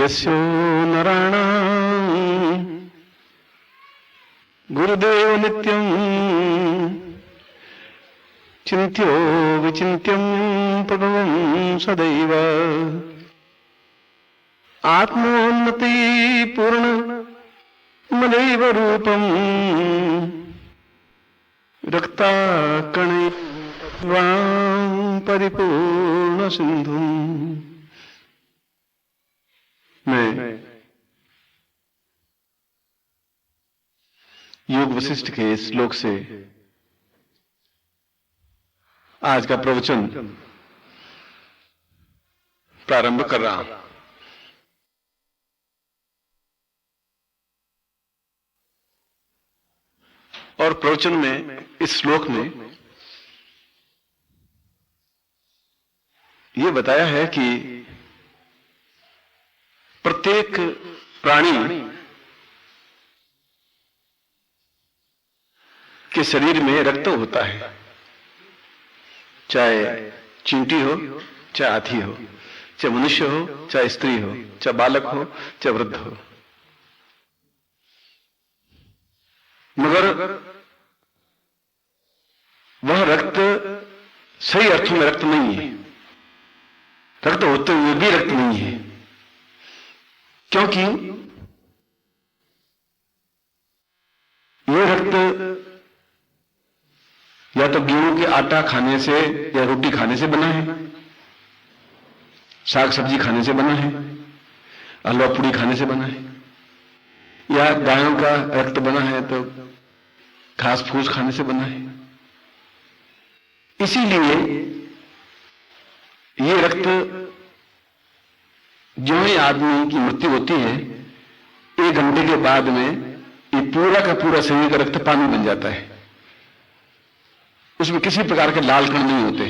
यस्यो नराणां गुरुदेव नित्यं चिन्त्यो विचिन्त्यं प्रभवं सदैव आत्मोन्नति पूर्ण मदैव रूपं रक्ताकणैर्वां परिपूर्ण सिंधुम्। मैं योग वशिष्ठ के श्लोक से आज का प्रवचन प्रारंभ कर रहा हूं। और प्रवचन में इस श्लोक में यह बताया है कि प्रत्येक प्राणी के शरीर में रक्त होता है, चाहे चींटी हो, चाहे हाथी हो, चाहे मनुष्य हो, चाहे स्त्री हो, चाहे बालक हो, चाहे वृद्ध हो। मगर वह रक्त सही अर्थों में रक्त नहीं है। रक्त होते हुए भी रक्त नहीं है, क्योंकि यह रक्त या तो गेहूं के आटा खाने से या रोटी खाने से बना है, साग सब्जी खाने से बना है, हलवा पूड़ी खाने से बना है, या गायों का रक्त बना है तो घास फूस खाने से बना है। इसीलिए ये रक्त जो ही आदमी की मृत्यु होती है, 1 घंटे के बाद में ये पूरा का पूरा शरीर का रक्त पानी बन जाता है। उसमें किसी प्रकार के लाल कण नहीं होते।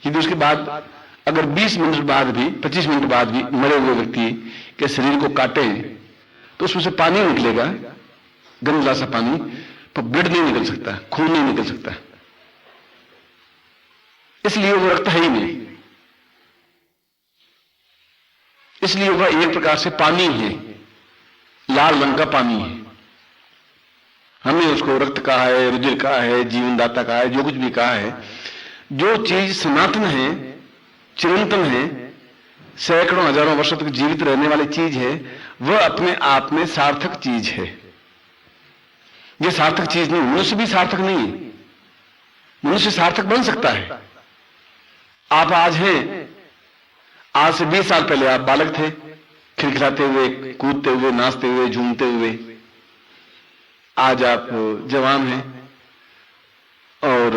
यदि उसके बाद अगर 20 मिनट बाद भी, 25 मिनट बाद भी मरे हुए व्यक्ति के शरीर को काटे तो उसमें से पानी निकलेगा, गंदला सा पानी, पर ब्लड नहीं निकल सकता, खून नहीं निकल सकता। इसलिए वो रक्त है ही नहीं। इसलिए वह एक प्रकार से पानी है, लाल रंग का पानी है। हमने उसको रक्त कहा है, रुधिर कहा है, जीवनदाता कहा है, जो कुछ भी कहा है। जो चीज सनातन है, चिरंतन है, सैकड़ों हजारों वर्षों तक जीवित रहने वाली चीज है, वह अपने आप में सार्थक चीज है। यह सार्थक चीज नहीं, मनुष्य भी सार्थक नहीं है। मनुष्य सार्थक बन सकता है। आप आज हैं, आज से 20 साल पहले आप बालक थे, खिलखिलाते हुए, कूदते हुए, नाचते हुए, झूमते हुए। आज आप जवान हैं और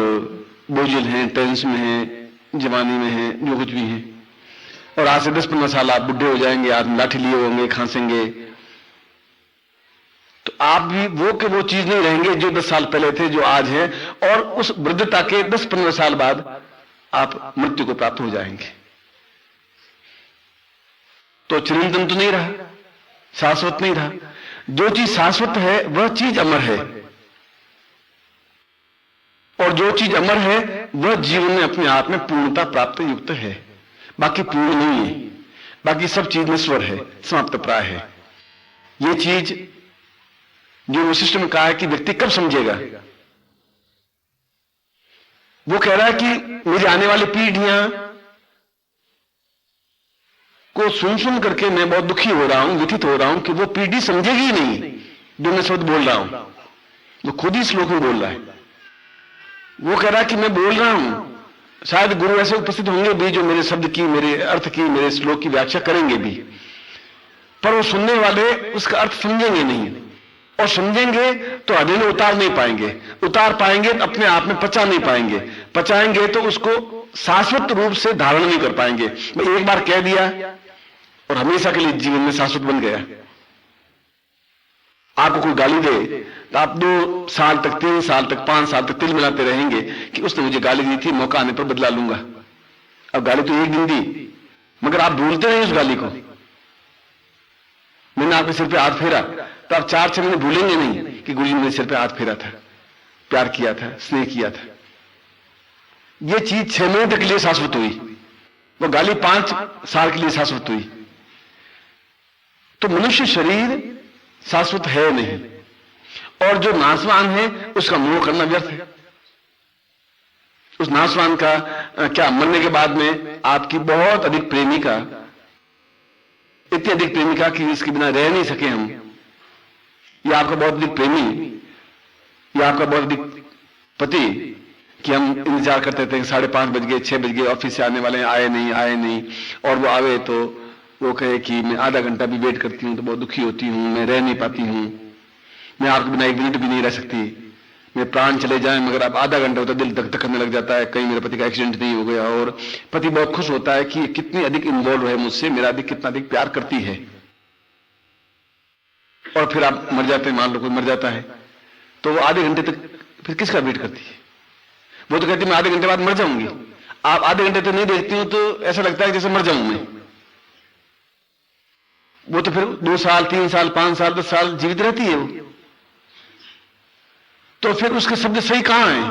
बोझिल हैं, टेंस में हैं, जवानी में हैं, जो कुछ भी हैं। और आज से 10-15 साल आप बुढ़े हो जाएंगे, आप लाठी लिए होंगे, खांसेंगे, तो आप भी वो के वो चीज नहीं रहेंगे जो 10 साल पहले थे, जो आज है। और उस वृद्धता के 10-15 साल बाद आप मृत्यु को प्राप्त हो जाएंगे। तो चिरंतन तो नहीं रहा, शाश्वत नहीं रहा। जो चीज शाश्वत है वह चीज अमर है, और जो चीज अमर है वह जीवन में अपने आप में पूर्णता प्राप्त युक्त है। बाकी पूर्ण नहीं है, बाकी सब चीज नश्वर है, समाप्त प्राय है। यह चीज जो वशिष्ठ में कहा है कि व्यक्ति कब समझेगा, वो कह रहा है कि मेरी आने वाली पीढ़ियां को सुन करके मैं बहुत दुखी हो रहा हूं, व्यथित हो रहा हूं कि वो पीढ़ी समझेगी ही नहीं जो मैं शब्द बोल रहा हूं। वो खुद ही श्लोक में बोल रहा है। वो कह रहा है कि मैं बोल रहा हूं, शायद गुरु ऐसे उपस्थित होंगे भी जो मेरे शब्द की, मेरे अर्थ की, मेरे श्लोक की व्याख्या करेंगे भी, पर वो सुनने वाले उसका अर्थ समझेंगे नहीं। और समझेंगे तो हृदय में उतार नहीं पाएंगे, उतार पाएंगे तो अपने आप में पचा नहीं पाएंगे, पचाएंगे तो उसको शाश्वत रूप से धारण नहीं कर पाएंगे। मैं एक बार कह दिया और हमेशा के लिए जीवन में शाश्वत बन गया। आपको कोई गाली दे तो आप 2 साल तक, 3 साल तक, 5 साल तक तिल मिलाते रहेंगे कि उसने मुझे गाली दी थी, मौका आने पर बदला लूंगा। अब गाली तो एक दिन दी, मगर आप भूलते रहे उस गाली को। मैंने आपके सिर पे हाथ फेरा तो आप 4-6 महीने भूलेंगे नहीं कि गुरुजी ने मेरे सिर पे हाथ फेरा था, प्यार किया था, स्नेह किया था। यह चीज 6 महीने तक के लिए शाश्वत हुई, वो गाली 5 साल के लिए शाश्वत हुई। तो मनुष्य शरीर शाश्वत है नहीं, और जो नाशवान है उसका मोह करना व्यर्थ है। उस नाशवान का क्या, मरने के बाद में आपकी बहुत अधिक प्रेमिका, इतनी अधिक प्रेमिका कि इसके बिना रह नहीं सके हम, या आपका बहुत अधिक प्रेमी, या आपका बहुत अधिक पति कि हम इंतजार करते थे 5:30 बज गए, 6 बज गए, ऑफिस से आने वाले हैं, आए नहीं, और वो आवे तो वो कहे कि मैं आधा घंटा भी वेट करती हूं तो बहुत दुखी होती हूं, मैं रह नहीं पाती हूं, मैं आपके बिना 1 मिनट भी नहीं रह सकती, मेरे प्राण चले जाएं मगर अब आधा घंटा होता दिल धक धक करने लग जाता है, कहीं मेरे पति का एक्सीडेंट नहीं हो गया। और पति बहुत खुश होता है कि कितनी अधिक इन्वॉल्व है मुझसे, मेरा अधिक कितना अधिक प्यार करती है। और फिर आप मर जाते हैं, मान लो कोई मर जाता है, तो वो आधे घंटे तक फिर किसका वेट करती है? वो तो कहती है मैं आधे घंटे बाद मर जाऊंगी। आप आधे घंटे तक नहीं देखती हो तो ऐसा लगता है जैसे मर जाऊं मैं। वो तो फिर 2 साल, 3 साल, 5 साल, 10 साल जीवित रहती है वो। तो फिर उसके शब्द सही कहां है?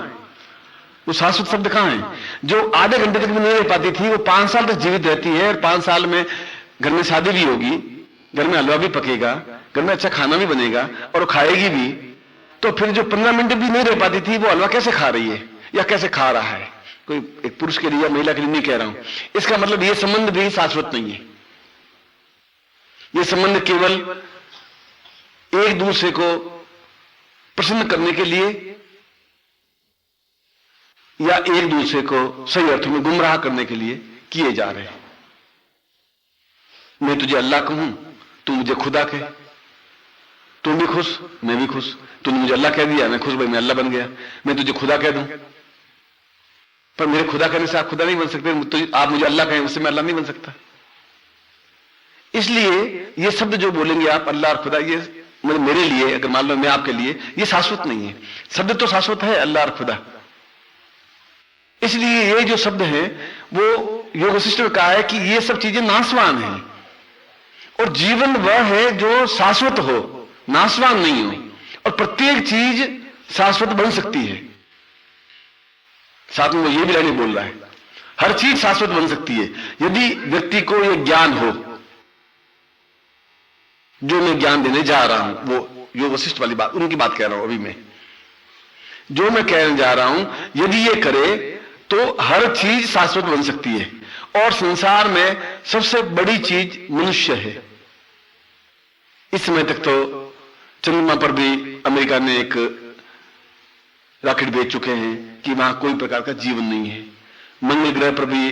वो शाश्वत शब्द कहां है? जो आधे घंटे तक भी नहीं रह पाती थी वो 5 साल तक जीवित रहती है, और 5 साल में घर में शादी भी होगी, घर में हलवा भी पकेगा, घर में अच्छा खाना भी बनेगा और वो खाएगी भी। तो फिर जो 15 मिनट भी नहीं रह पाती थी वो हलवा कैसे खा रही है या कैसे खा रहा है? कोई एक पुरुष के लिए या महिला के लिए नहीं कह रहा हूं। इसका मतलब ये संबंध भी शाश्वत नहीं है। ये संबंध केवल एक दूसरे को प्रसन्न करने के लिए या एक दूसरे को सही अर्थों में गुमराह करने के लिए किए जा रहे हैं। मैं तुझे अल्लाह कहूं, तू मुझे खुदा कहे, तुम भी खुश मैं भी खुश, तूने मुझे अल्लाह कह दिया मैं खुश, भाई मैं अल्लाह बन गया। मैं तुझे खुदा कह दूं, पर मेरे खुदा कहने से आप खुदा नहीं बन सकते, तो आप मुझे अल्लाह कहें उससे मैं अल्लाह नहीं बन सकता। इसलिए ये शब्द जो बोलेंगे आप अल्लाह और खुदा, ये मतलब मेरे लिए, अगर मान लो मैं आपके लिए, ये शाश्वत नहीं है। शब्द तो शाश्वत है अल्लाह और खुदा। इसलिए ये जो शब्द है वो योग वशिष्ठ में कहा है कि ये सब चीजें नाशवान हैं, और जीवन वह है जो शाश्वत हो, नाशवान नहीं हो। और प्रत्येक चीज शाश्वत बन सकती है। साथ में वो ये भी लाइन बोल रहा है, हर चीज शाश्वत बन सकती है यदि व्यक्ति को यह ज्ञान हो जो मैं ज्ञान देने जा रहा हूं। वो योग वशिष्ठ वाली बात, उनकी बात कह रहा हूं अभी मैं। जो मैं कहने जा रहा हूं, यदि ये करे तो हर चीज शाश्वत बन सकती है। और संसार में सबसे बड़ी चीज मनुष्य है। इस समय तक तो चंद्रमा पर भी अमेरिका ने एक रॉकेट भेज चुके हैं कि वहां कोई प्रकार का जीवन नहीं है। मंगल ग्रह पर भी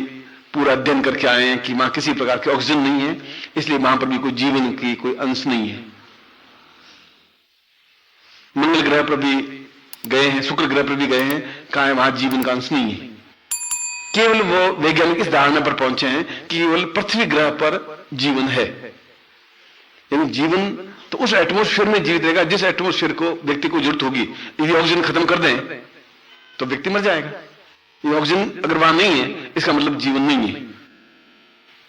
पूरा अध्ययन करके आए हैं कि वहां किसी प्रकार की ऑक्सीजन नहीं है, इसलिए वहां पर भी कोई जीवन की कोई अंश नहीं है। मंगल ग्रह पर भी गए हैं, शुक्र ग्रह पर भी गए हैं, कहा है वहां जीवन का अंश नहीं है। केवल वो वैज्ञानिक इस धारणा पर पहुंचे हैं कि केवल पृथ्वी ग्रह पर जीवन है। यानी जीवन तो उस एटमॉस्फेयर में जीवित रहेगा जिस एटमॉस्फेयर को व्यक्ति को जरूरत होगी। यदि ऑक्सीजन खत्म कर दें तो व्यक्ति मर जाएगा। ये ऑक्सीजन अगर वहां नहीं है इसका मतलब जीवन नहीं है।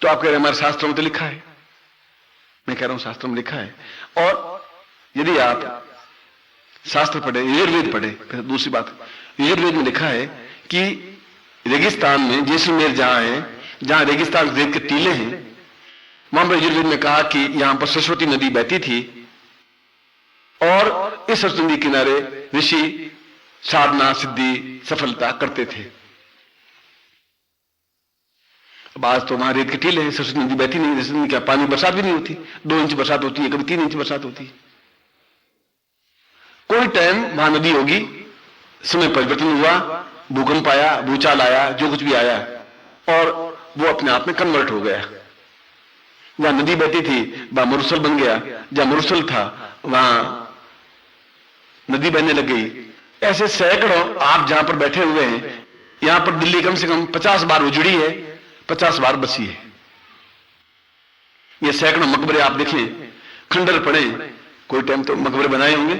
तो आप कह रहे हैं हमारे शास्त्रों में तो लिखा है। मैं कह रहा हूं शास्त्रों में लिखा है। और यदि आप शास्त्र पढ़े, यजुर्वेद पढ़े, दूसरी बात, यजुर्वेद में लिखा है कि रेगिस्तान में जैसलमेर जहां है, जहां रेगिस्तान रेत के टीले हैं, वहां पर यजुर्वेद में कहा कि यहां पर सरस्वती नदी बहती थी और इस सरस्वती नदी किनारे ऋषि साधना सिद्धि सफलता करते थे। अब आज तो वहां रेत के टीले हैं, सरस्वती नदी बहती नहीं, सरस्वती नदी क्या पानी, बरसात भी नहीं होती, 2 इंच बरसात होती है, कभी 3 इंच बरसात होती है। कोई टाइम वहां नदी होगी, समय परिवर्तन हुआ, भूकंप आया, भूचाल आया, जो कुछ भी आया और वो अपने आप में कन्वर्ट हो गया। जहां नदी बहती थी वहां मरुस्थल बन गया, जहां मरुस्थल था वहां नदी बहने लग गई। ऐसे सैकड़ों, आप जहां पर बैठे हुए हैं यहां पर दिल्ली कम से कम 50 बार उजड़ी है, 50 बार बसी है। ये सैकड़ों मकबरे आप देखें, खंडर पड़े, कोई टाइम तो मकबरे बनाए होंगे,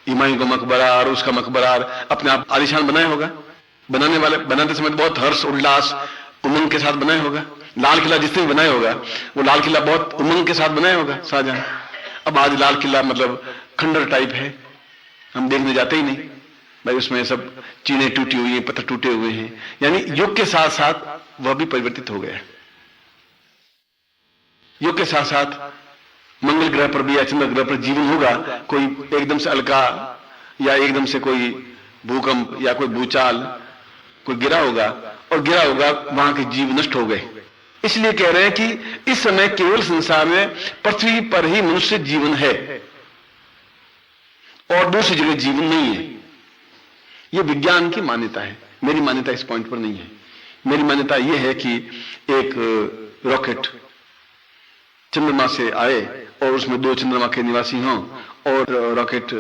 हुमायूं का मकबरा और उसका मकबरा अपने आप आलिशान बनाया होगा। बनाने वाले बनाते समय बहुत हर्ष उल्लास उमंग के साथ बनाया होगा। लाल किला जिसने भी बनाया होगा वो लाल किला बहुत उमंग के साथ बनाया होगा शाहजहां। अब आज लाल किला मतलब खंडर टाइप है, हम देखने जाते ही नहीं भाई, उसमें सब चीनें टूटी हुई हैं, पत्थर टूटे हुए हैं। यानी युग के साथ साथ वह भी परिवर्तित हो गया। युग के साथ साथ मंगल ग्रह पर भी या चंद्र ग्रह पर जीवन होगा, कोई एकदम से अलका या एकदम से कोई भूकंप या कोई भूचाल कोई गिरा होगा, और गिरा होगा वहां के जीव नष्ट हो गए। इसलिए कह रहे हैं कि इस समय केवल संसार में पृथ्वी पर ही मनुष्य जीवन है और दूसरी जगह जीवन नहीं है। यह विज्ञान की मान्यता है, मेरी मान्यता इस पॉइंट पर नहीं है। मेरी मान्यता यह है कि एक रॉकेट चंद्रमा से आए और उसमें 2 चंद्रमा के निवासी हों, और रॉकेट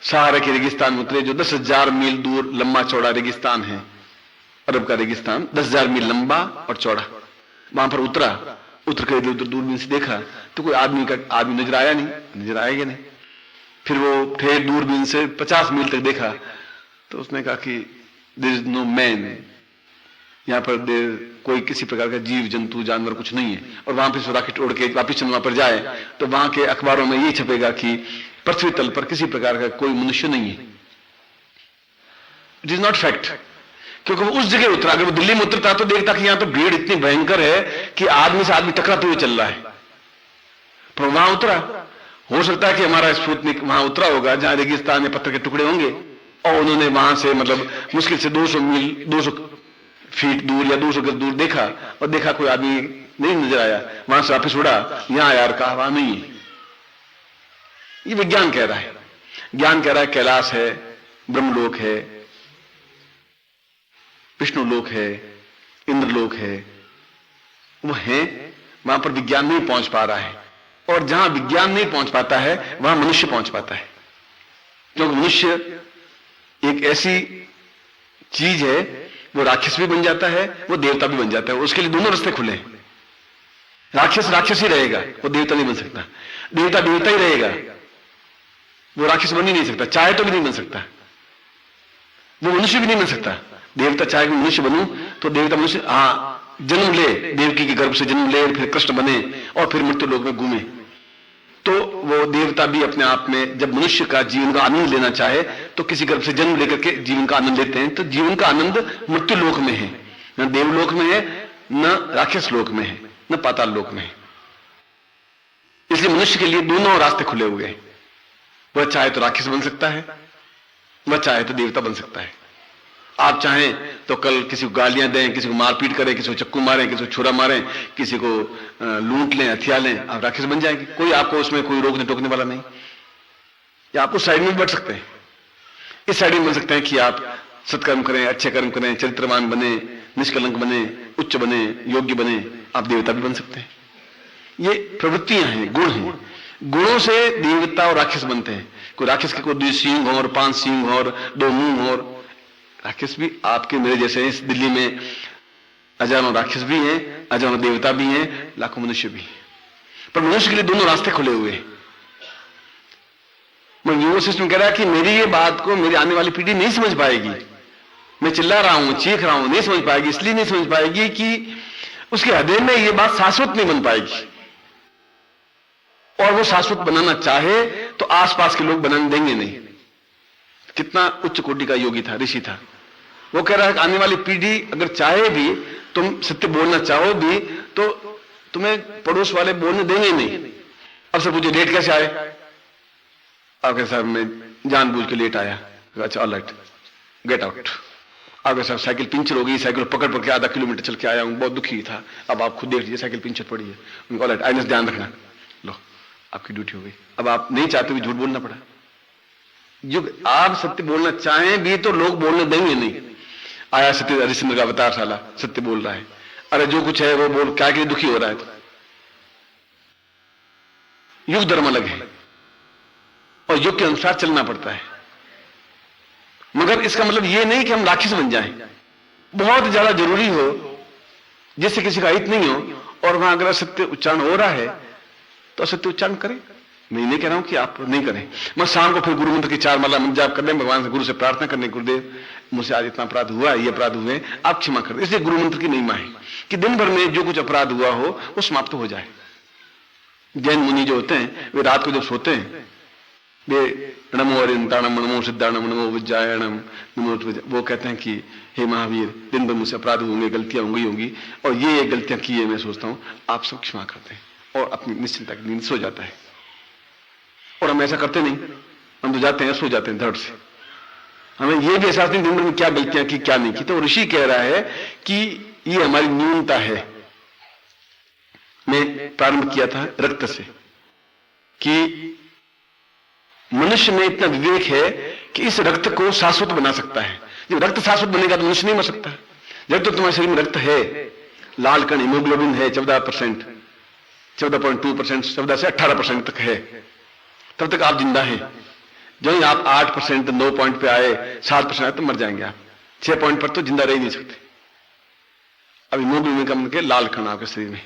सहारा के रेगिस्तान में उतरे, जो 10,000 मील दूर लंबा चौड़ा रेगिस्तान है, अरब का रेगिस्तान 10,000 मील लंबा और चौड़ा। वहां पर उतर कर इधर उधर दूरबीन से देखा तो कोई आदमी नजर आया नहीं, नजर आएगा नहीं। फिर वो फिर दूरबीन से 50 मील तक देखा तो उसने कहा कि देयर इज नो मैन, यहाँ पर कोई किसी प्रकार का जीव जंतु जानवर कुछ नहीं है। और वहां पर रॉकेट उड़ के वापिस चंद्रमा पर जाए तो वहां के अखबारों में ये छपेगा कि पृथ्वी तल पर किसी प्रकार का कोई मनुष्य नहीं है। इट इज नॉट फैक्ट, क्योंकि वो उस जगह उतरा। अगर वो दिल्ली में उतरता तो देखता कि यहां तो भीड़ इतनी भयंकर है कि आदमी से आदमी टकराते हुए चल रहा है, पर वहां उतरा। हो सकता है कि हमारा स्पुतनिक वहां उतरा होगा जहां रेगिस्तान में पत्थर के टुकड़े होंगे, और उन्होंने वहां से मतलब मुश्किल से 200 फीट दूर या 200 गज दूर देखा, और देखा कोई आदमी नहीं नजर आया, वहां से वापिस उड़ा, यहां यार कहा वहां नहीं है। ये विज्ञान कह रहा है। ज्ञान कह रहा है कैलाश है, ब्रह्मलोक है, विष्णु लोक है, इंद्रलोक है, वो है। वहां पर विज्ञान नहीं पहुंच पा रहा है, और जहां विज्ञान नहीं पहुंच पाता है वहां मनुष्य पहुंच पाता है। क्योंकि मनुष्य एक ऐसी चीज है, वो राक्षस भी बन जाता है, वो देवता भी बन जाता है। उसके लिए दोनों रास्ते खुले हैं। राक्षस राक्षस ही रहेगा, वो देवता नहीं बन सकता। देवता देवता ही रहेगा, वो राक्षस बन ही नहीं सकता, चाहे तो भी नहीं बन सकता। वो मनुष्य भी नहीं बन सकता। देवता चाहे मनुष्य बनूं तो देवता मनुष्य जन्म ले, देवकी के गर्भ से जन्म ले, फिर कृष्ण बने और फिर मृत्यु लोक में घूमे, तो वो देवता भी अपने आप में जब मनुष्य का जीवन का आनंद लेना चाहे तो किसी गर्भ से जन्म लेकर के जीवन का आनंद लेते हैं। तो जीवन का आनंद मृत्यु लोक में है, न देवलोक में है, न राक्षस लोक में है, न पाताल लोक में है। इसलिए मनुष्य के लिए दोनों रास्ते खुले हुए हैं। वह चाहे तो राक्षस बन सकता है, वह चाहे तो देवता बन सकता है। आप चाहें तो कल किसी को गालियां दें, किसी को मारपीट करें, किसी को चक्कू मारें, किसी को छुरा मारें, किसी को लूट लें, हथिया लें, आप राक्षस बन जाएंगे। कोई आपको उसमें कोई रोकने टोकने वाला नहीं। या आप उस साइड में बढ़ सकते हैं, इस साइड में बन सकते हैं कि आप सत्कर्म करें, अच्छे कर्म करें, चरित्रवान बने, निष्कलंक बने, उच्च बने, योग्य बने, आप देवता भी बन सकते हैं। ये प्रवृत्तियां हैं, गुण हैं। गुणों से देवता और राक्षस बनते हैं। कोई राक्षस के कोई 2 सींग हो और 5 सींग हो और 2 मुंह हो। राक्षस भी आपके मेरे जैसे हैं। इस दिल्ली में हजारों राक्षस भी हैं, हजारों देवता भी हैं, लाखों मनुष्य भी हैं। पर मनुष्य के लिए दोनों रास्ते खुले हुए हैं। यूनिवर्स सिस्टम कह रहा है कि मेरी ये बात को मेरी आने वाली पीढ़ी नहीं समझ पाएगी। मैं चिल्ला रहा हूं, चीख रहा हूं, नहीं समझ पाएगी। इसलिए नहीं समझ पाएगी कि उसके हृदय में ये बात शाश्वत नहीं बन पाएगी, और वो शाश्वत बनाना चाहे तो आसपास के लोग बनाने देंगे नहीं। कितना उच्च कोटि का योगी था, ऋषि था। वो कह रहा है कि आने वाली पीढ़ी अगर चाहे भी, तुम सत्य बोलना चाहो भी, तो तुम्हें पड़ोस वाले बोलने देंगे नहीं। अब से पूछे लेट कैसे आए? आपके साहब मैं जानबूझ के लेट आया। अच्छा ऑल राइट, गेट आउट। आपके साहब साइकिल पंचर हो गई, साइकिल पकड़ के आधा किलोमीटर चल के आया हूं, बहुत दुखी था। अब आप खुद देख लीजिए साइकिल पंचर पड़ी है। ऑल राइट, आइंदा ध्यान रखना। लो आपकी ड्यूटी हो गई। अब आप नहीं चाहते भी झूठ बोलना पड़ा। जो आप सत्य बोलना चाहें भी तो लोग बोलने देंगे नहीं। आया सत्य हरिश्चंद्र का अवतार, साला सत्य बोल रहा है। अरे जो कुछ है वो बोल, क्या के लिए दुखी हो रहा है? तो युग धर्म अलग है और युग के अनुसार चलना पड़ता है। मगर इसका मतलब ये नहीं कि हम राक्षस बन जाएं। बहुत ज्यादा जरूरी हो जिससे किसी का हित नहीं हो, और वहां अगर सत्य उच्चारण हो रहा है तो सत्य उच्चारण करें। मैं नहीं कह रहा हूं कि आप नहीं करें। मैं शाम को फिर गुरु मंत्र की 4 माला जाप कर लें, भगवान से गुरु से प्रार्थना करने, गुरुदेव मुझसे आज इतना अपराध हुआ, ये अपराध हुए, आप क्षमा कर दें। इसलिए गुरु मंत्र की महिमा है कि दिन भर में जो कुछ अपराध हुआ हो वो समाप्त हो जाए। जैन मुनि जो होते हैं वे रात को जब सोते हैं, वे नमो अरिंताणम, नमो सिद्धाणम, नमो विज्जायणम, नमो, वो कहते हैं कि हे महावीर, दिन भर मुझसे अपराध होंगे, गलतियां होंगी, और ये गलतियां की है, मैं सोचता हूं आप सब क्षमा कर दें। और अपनी निश्चिंता की नींद सो जाता है। और हम ऐसा करते नहीं, हम तो जाते हैं सो जाते हैं धड़ से। हमें यह भी एहसास नहीं दिन भर में क्या गलतियां की क्या नहीं की। तो ऋषि कह रहा है कि ये हमारी न्यूनता है। मैं प्रारंभ किया था रक्त से कि मनुष्य में इतना विवेक है कि इस रक्त को शाश्वत बना सकता है। जब रक्त शाश्वत बनेगा तो मनुष्य नहीं मर सकता। जब तो तुम्हारे शरीर में रक्त है, लाल कण हीमोग्लोबिन है 14%, 14.2%, 14 से 18% तक है, तब तक आप जिंदा हैं। जो ही आप 8%, 9 पॉइंट पे आए, 7% आए तो मर जाएंगे आप। 6 पॉइंट पर तो जिंदा रह ही नहीं सकते। अब हीमोग्लोबिन कम के लाल कण आपके शरीर में,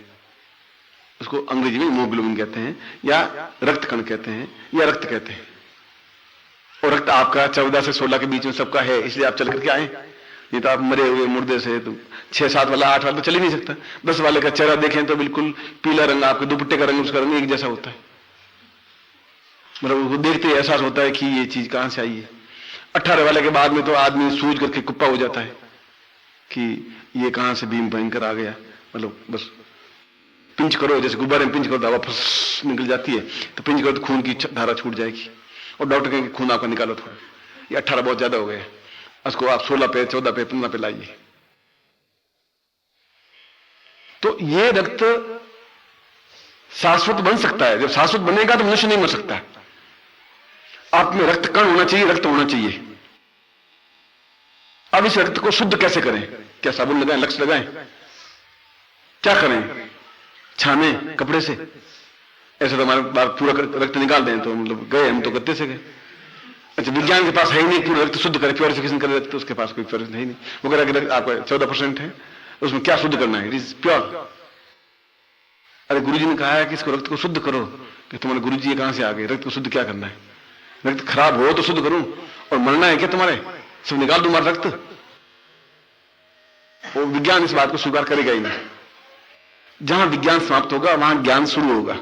उसको अंग्रेजी में हीमोग्लोबिन कहते हैं या रक्त कण कहते हैं या रक्त कहते हैं। और रक्त आपका 14 से 16 के बीच में सबका है, इसलिए आप चल करके आए। नहीं तो आप मरे हुए मुर्दे से तो 6-7 वाला 8 वाला तो चल ही नहीं सकता। 10 वाले का चेहरा देखें तो बिल्कुल पीला रंग, आपके दुपट्टे का रंग उसका रंग एक जैसा होता है। मतलब उसको देखते ही एहसास होता है कि ये चीज कहां से आई है। 18 वाले के बाद में तो आदमी सूझ करके कुप्पा हो जाता है कि ये कहां से भीम भयंकर आ गया। मतलब बस पिंच करो, जैसे गुब्बारे में पिंच करो तो हवा फस निकल जाती है, तो पिंच करो तो खून की धारा छूट जाएगी और डॉक्टर कहेंगे खून आपका निकालो थोड़ा, ये 18 बहुत ज्यादा हो गया, उसको आप 16 पे, 14 पे, 15 पे लाइए। तो ये रक्त शाश्वत बन सकता है। जब शाश्वत बनेगा तो मनुष्य नहीं मर सकता। आप में रक्त कण होना चाहिए, रक्त होना चाहिए। अब इस रक्त को शुद्ध कैसे करें? क्या साबुन लगाएं, लक्स लगाएं, क्या करें? छाने कपड़े से? ऐसे तो हमारे बार पूरा रक्त निकाल दें तो मतलब गए, हम तो गत्ते से गए। अच्छा, विज्ञान के पास है ही नहीं पूरा रक्त शुद्ध करे, प्योरिफिकेशन करे रक्त, उसके पास कोई प्योरिफिकेशन है ही नहीं। वो कह रहा है कि आपका 14% है, उसमें क्या शुद्ध करना है? It is pure. अरे गुरुजी ने कहा है कि इसको रक्त को शुद्ध करो, कि तुम्हारे गुरुजी ये कहां से आ गए? रक्त को शुद्ध क्या करना है? रक्त खराब हो तो शुद्ध करूं, और मरना है क्या तुम्हारे? सब निकाल दूं हमारा रक्त? वो विज्ञान इस बात को स्वीकार करेगा ही नहीं। जहां विज्ञान समाप्त होगा वहां ज्ञान शुरू होगा।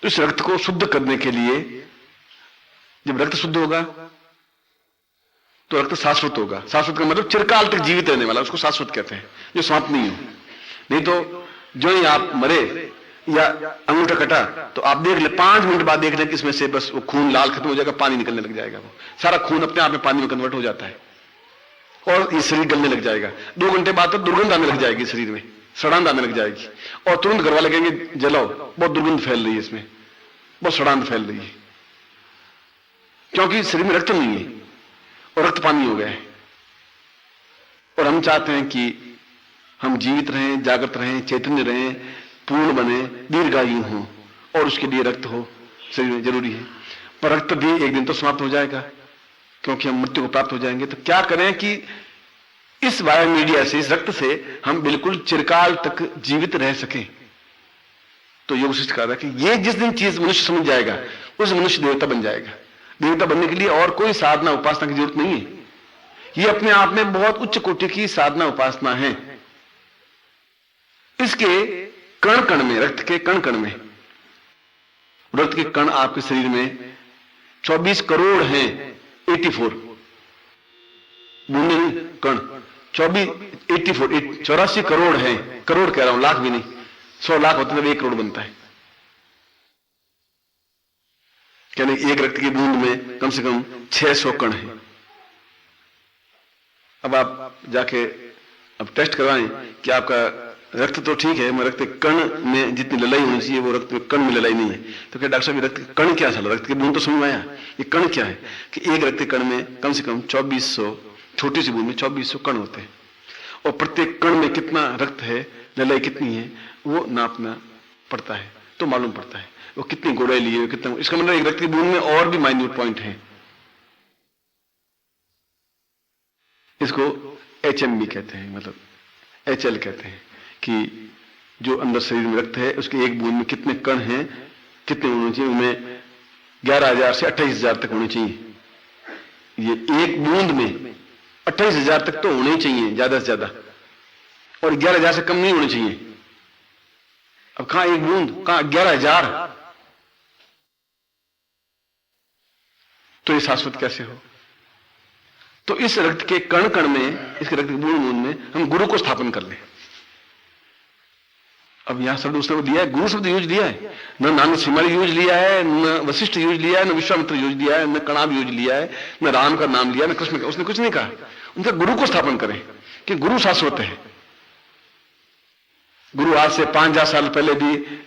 तो इस रक्त को शुद्ध करने के लिए, जब रक्त शुद्ध होगा तो रक्त शाश्वत होगा। शाश्वत का मतलब चिरकाल तक जीवित रहने वाला, उसको शाश्वत कहते हैं, जो समाप्त नहीं हो। नहीं तो जो ही आप मरे या अंगूठा कटा तो आप देख ले, 5 मिनट बाद देख ले कि इसमें से बस वो खून लाल खत्म हो जाएगा, पानी निकलने लग जाएगा। वो सारा खून अपने आप में पानी में कन्वर्ट हो जाता है और ये शरीर गलने लग जाएगा। 2 घंटे बाद तो दुर्गंध आने लग जाएगी शरीर में, सड़ांध आने लग जाएगी, और तुरंत घर वाले कहेंगे जलाओ, बहुत दुर्गंध फैल रही है इसमें, बहुत सड़ांध फैल रही है, क्योंकि शरीर में रक्त नहीं है और रक्त पानी हो गया है। और हम चाहते हैं कि हम जीवित रहें, जागृत रहें, चैतन्य रहें, पूर्ण बने, दीर्घायु हो, और उसके लिए रक्त हो शरीर में जरूरी है। पर रक्त भी एक दिन तो समाप्त हो जाएगा, क्योंकि हम मृत्यु को प्राप्त हो जाएंगे। तो क्या करें कि इस वायु मीडिया से, इस रक्त से हम बिल्कुल चिरकाल तक जीवित रह सकें? तो योग शिष्ट कहा था कि ये जिस दिन चीज मनुष्य समझ जाएगा, उस मनुष्य देवता बन जाएगा। देवता बनने के लिए और कोई साधना उपासना की जरूरत नहीं है। ये अपने आप में बहुत उच्च कोटि की साधना उपासना है। इसके कण कण में, रक्त के कण कण में, रक्त के कण आपके शरीर में 24 करोड़ हैं, 84 बूंदे कण, 84 करोड़ हैं। करोड़ कह रहा हूं, लाख भी नहीं। 100 लाख होते तो 1 करोड़ बनता है। यानी एक रक्त की बूंद में कम से कम 600 कण है। अब आप जाके अब टेस्ट करवाएं कि आपका रक्त तो ठीक है, मगर रक्त के कण में जितनी ललाई होनी चाहिए वो रक्त में कण में ललाई नहीं है। तो क्या डॉक्टर साहब रक्त के कण क्या था? रक्त की बूंद तो समझ में आया, ये कण क्या है? कि एक रक्त के कण में कम से कम 2400, छोटी सी बूंद में 2400 कण होते हैं, और प्रत्येक कण में कितना रक्त है, ललाई कितनी है, वो नापना पड़ता है, तो मालूम पड़ता है वो कितनी गोड़े लिए, कितना। इसका मतलब एक रक्त की बूंद में और भी माइन्यूट पॉइंट है। इसको HMB कहते हैं, मतलब HL कहते हैं, कि जो अंदर शरीर में रक्त है उसके एक बूंद में कितने कण हैं, कितने होने चाहिए। उनमें 11,000 से 28,000 तक होने चाहिए। ये एक बूंद में 28,000 तक तो होने ही चाहिए ज्यादा से ज्यादा, और 11,000 से कम नहीं होने चाहिए। अब कहां एक बूंद, कहां 11,000? तो ये शाश्वत कैसे हो? तो इस रक्त के कण कण में, इस रक्त की बूंद बूंद में हम गुरु को स्थापन कर लें। अब यहां शब्द उसने दिया है, गुरु शब्द यूज दिया है, न नानक सिमारी यूज लिया है, न वशिष्ठ यूज लिया है, न विश्वामित्र यूज लिया है, न कणाब यूज लिया है, न राम का नाम लिया, न कृष्ण का, उसने कुछ नहीं कहा। उनका गुरु को स्थापन करें कि गुरु शाश्वत है। गुरु आज से 5000 साल पहले भी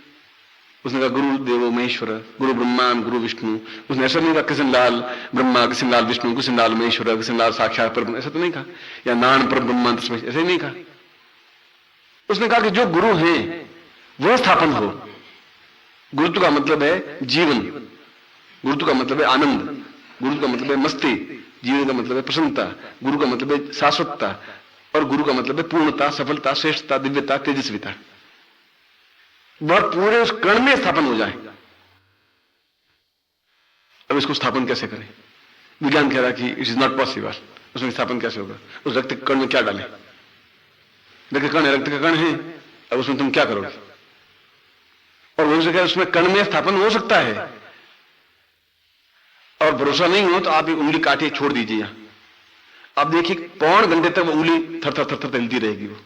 उसने कहा गुरु देवो महेश्वर, गुरु ब्रह्मान गुरु विष्णु। उसने ऐसा नहीं कहा कृष्णलाल ब्रह्मा, कृष्णलाल विष्णु, कृष्णलाल महेश्वर, कृष्णलाल साक्षात पर, ऐसा तो नहीं कहा, या नान पर ब्रह्मा, ऐसा ही नहीं कहा। उसने कहा कि जो गुरु हैं वह स्थापन हो। गुरुत्व का मतलब है जीवन, गुरुत्व का मतलब है आनंद, गुरु का मतलब है मस्ती, जीवन का मतलब है प्रसन्नता, गुरु का मतलब है शाश्वतता, और गुरु का मतलब है पूर्णता, सफलता, श्रेष्ठता, दिव्यता, तेजस्विता। वह पूरे उस कण में स्थापन हो जाए। अब इसको स्थापन कैसे करें? विज्ञान कह रहा है कि इट इज नॉट पॉसिबल। उसमें स्थापन कैसे होगा? उस रक्त के कण में क्या डालें? रक्त कण है, रक्त का कण है, अब उसमें तुम क्या करोगे? और वो कह उसमें कण में स्थापन हो सकता है, और भरोसा नहीं हो तो आप एक उंगली काटिए, छोड़ दीजिए यहां, आप देखिए 1.25 घंटे तक वो उंगली थर थर थर थर हिलती रहेगी। वो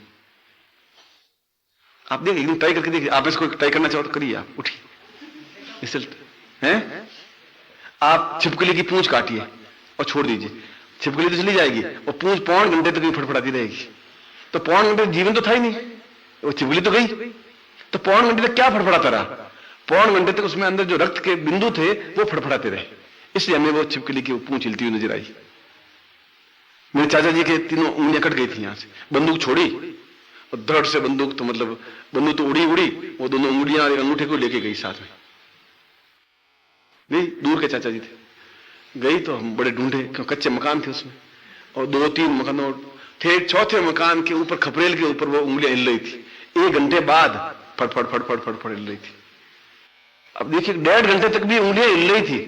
आप देखिए, एकदम ट्राई करके देखिए। आप इसको ट्राई करना चाहो तो करिए, आप उठिए, रिजल्ट है। आप छिपकली की पूंछ काटिए और छोड़ दीजिए, छिपकली तो चली जाएगी, और पूंछ 1.25 घंटे तक फड़फड़ाती रहेगी। तो 1.25 घंटे जीवन तो था ही नहीं, वो छिपकली तो गई, तो 1.25 घंटे तक क्या फड़फड़ाता रहा? 1.25 घंटे तक उसमें अंदर जो रक्त के बिंदु थे वो फड़फड़ाते रहे, इसलिए हमें वो छिपकली की पूंछ हिलती हुई नजर आई। मेरे चाचा जी के 3 उंगलियां कट गई थी यहां से, बंदूक छोड़ी और धड़ से बंदूक, तो मतलब बंदूक तो उड़ी उड़ी, वो दोनों उंगलियां और अंगूठे को लेके गई साथ में। नहीं, दूर के चाचा जी थे, गई तो हम बड़े ढूंढे, क्यों कच्चे मकान थे उसमें, और 2-3 मकानों थे, चौथे मकान के ऊपर खपरेल के ऊपर वो उंगलियां हिल रही थी। 1 घंटे बाद फटफट फटफट फटफट हिल रही थी। अब देखिए 1.5 घंटे तक भी उंगलियां हिल रही थी,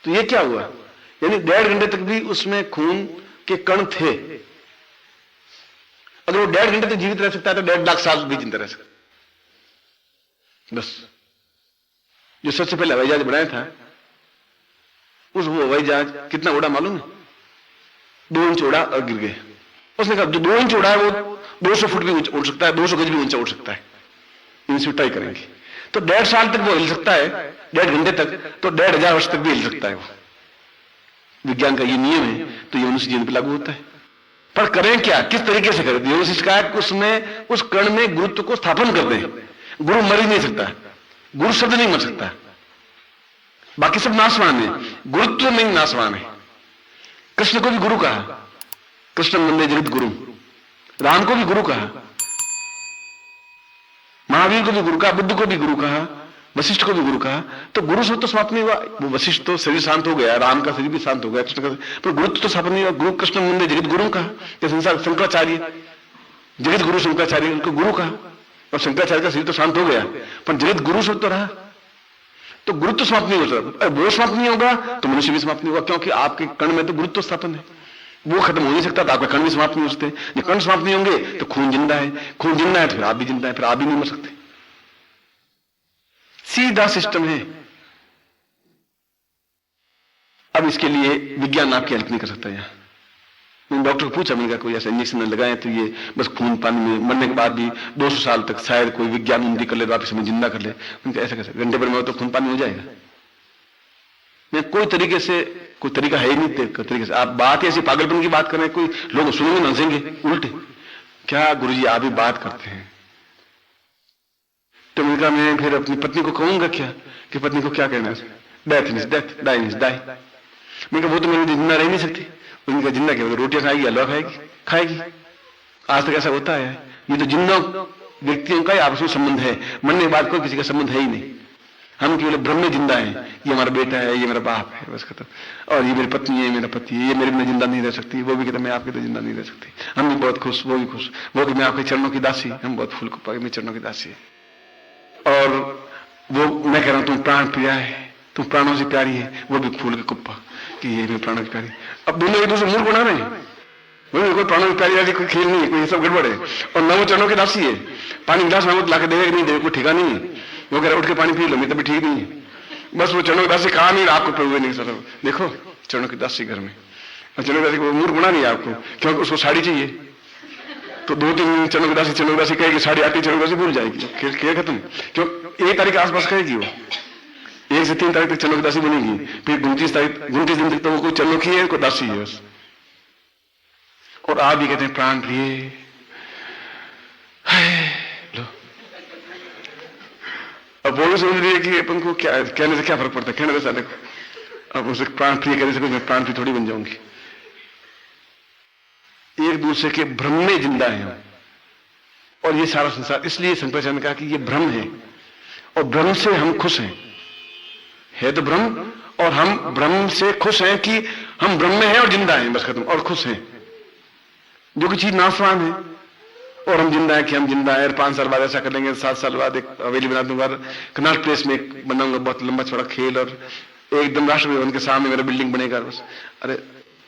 तो ये क्या हुआ? यानी 1.5 घंटे तक भी उसमें खून के कण थे। अगर वो 1.5 घंटे तक जीवित रह सकता है तो 1.5 लाख साल भी जिंदा रह सकता। बस जो सबसे पहले हवाई जहाज बनाया था, उस वो हवाई जहाज कितना उड़ा मालूम है? 2 इंच उड़ा और गिर गया। उसने कहा जो 2 इंच उड़ा है वो 200 फुट भी उड़ सकता है, 200 गज भी ऊंचा उड़ सकता है। इनसे ट्राई करेंगे तो 1.5 साल तक वो हिल सकता है, 1.5 घंटे तक, तो 1.5 वर्ष तक भी हिल सकता है वो। विज्ञान का ये नियम है, तो ये मनुष्य जीवन पर लागू होता है। पर करें क्या, किस तरीके से करें? योग शिक्षा उसमें उस कण में गुरुत्व को स्थापन कर दें। गुरु मर ही नहीं सकता, गुरु शब्द नहीं मर सकता, बाकी सब नाशवान है, गुरुत्व नहीं नाशवान है। कृष्ण को भी गुरु कहा, कृष्ण वंदे जगत गुरु। राम को भी गुरु कहा, महावीर को भी गुरु कहा, बुद्ध को भी गुरु कहा, वशिष्ठ को भी गुरु कहा। तो गुरु शब्द तो समाप्त नहीं हुआ। वो वशिष्ठ तो शरीर शांत हो गया, राम का शरीर भी शांत हो गया, कृष्ण का, पर गुरुत्व तो स्थापन नहीं हुआ। गुरु कृष्ण वंदे जगत गुरु कहा, संसार शंकराचार्य जगत गुरु शंकराचार्य, उनको गुरु कहा, और शंकराचार्य का शरीर तो शांत हो गया, पर जगत गुरु शब्द तो रहा। तो गुरुत्व समाप्त नहीं होता, वो समाप्त नहीं होगा तो मनुष्य भी समाप्त नहीं होगा, क्योंकि आपके कण में तो गुरुत्व स्थापन है, वो खत्म हो नहीं सकता, तो आपके कण भी समाप्त नहीं हो सकते। जब कण समाप्त नहीं होंगे तो खून जिंदा है, खून जिंदा है तो फिर आप भी जिंदा है, फिर आप भी नहीं मर सकते। सीधा सिस्टम है। अब इसके लिए विज्ञान आपकी हेल्प नहीं कर सकता। यहां मैंने डॉक्टर को पूछा, मैंने कहा कोई ऐसा इंजेक्शन न लगाए तो ये बस खून पानी में मरने के बाद भी 200 साल तक शायद कोई विज्ञान उन्नति कर ले, वापिस हमें जिंदा कर ले। उनका ऐसा कैसे, घंटे भर में तो खून पानी हो जाएगा? मैं कोई तरीके से, कोई तरीका है ही नहीं तरीके से। आप बात ऐसी पागलपन की बात कर रहे हैं, कोई लोग सुनेंगे हंसेंगे उल्टे, क्या गुरुजी आप भी बात करते हैं? तो मैंने कहा मैं फिर अपनी पत्नी को कहूंगा क्या, कि पत्नी को क्या कहना है? Death is death, die is die. मैंने कहा वो तो मेरे जिंदा रह नहीं सकती। उनका जिंदा क्या, रोटियां खाएगी, हलवा खाएगी, खाएगी। आज तक ऐसा होता है। ये तो जिंदा व्यक्तियों का आपस में संबंध है, मरने के बाद कोई किसी का संबंध है ही नहीं। हम केवल भ्रम में जिंदा है, ये हमारा बेटा है, ये मेरा बाप है, बस खत्म। और ये मेरी पत्नी है, मेरा पति है, ये मेरे बिना जिंदा नहीं रह सकती। वो भी कहता मैं आपके तो जिंदा नहीं रह सकती। हम भी बहुत खुश, वो भी खुश, वो कि मैं आपके चरणों की दासी, हम बहुत फूल को मेरे चरणों की दासी है। और वो मैं कह रहा हूं तुम प्राण प्रिया है, तुम प्राणों से प्यारी है, वो भी फूल के कुप्पा कि ये मेरे प्राणों की प्यारी। अब दोनों एक दूसरे मूर्ख बना रहे हैं। कोई प्राणों की प्यारी वाली कोई खेल नहीं है, कोई सब गड़बड़ है। और न वो चरणों की दासी है। पानी गिलास मांगो ला के देगा कि नहीं देगा, कोई ठिका नहीं है। वो कह रहा उठ के पानी पी लो, मैं तभी ठीक नहीं है। बस वो चरणों की दासी कहा नहीं, आपको पे हुए नहीं सर, देखो चरणों की दासी घर में, और चरणों की दासी को मूर्ख बना नहीं है आपको, क्योंकि उसको साड़ी चाहिए। तो 2-3 दिन चरण उदासी कहेगी, साढ़े 8 चरण उदासी भूल जाएगी, खेल खत्म। क्यों? 1 तारीख के आसपास कहेगी वो, 1 से 3 तारीख तक चरण उदासी बनेगी, फिर 29 दिन तक तो वो कोई चरणों की है, कोई दासी है बस। और आप भी कहते हैं प्राण प्रिय, लो अब बोलो समझ रही है कि अपन को क्या कहने से क्या फर्क पड़ता है, कहने से साले को। अब उसे प्राण प्रिय कहने से मैं प्राण प्रिय थोड़ी बन जाऊंगी। एक दूसरे के भ्रम में जिंदा है और ये सारा संसार, इसलिए शंकराचार्य ने कहा कि ये भ्रम है और भ्रम से हम खुश हैं। है तो भ्रम, और हम भ्रम से खुश हैं कि हम भ्रम में हैं और जिंदा हैं, बस खत्म, और खुश हैं। जो कि चीज नाशवान है और हम जिंदा है कि हम जिंदा है। 5 साल बाद ऐसा कर लेंगे, 7 साल बाद एक हवेली बना दूंगा, कनॉट प्लेस में एक बनाऊंगा बहुत लंबा चौड़ा खेल, और एकदम राष्ट्रपति भवन के सामने मेरा बिल्डिंग बनेगा बस। अरे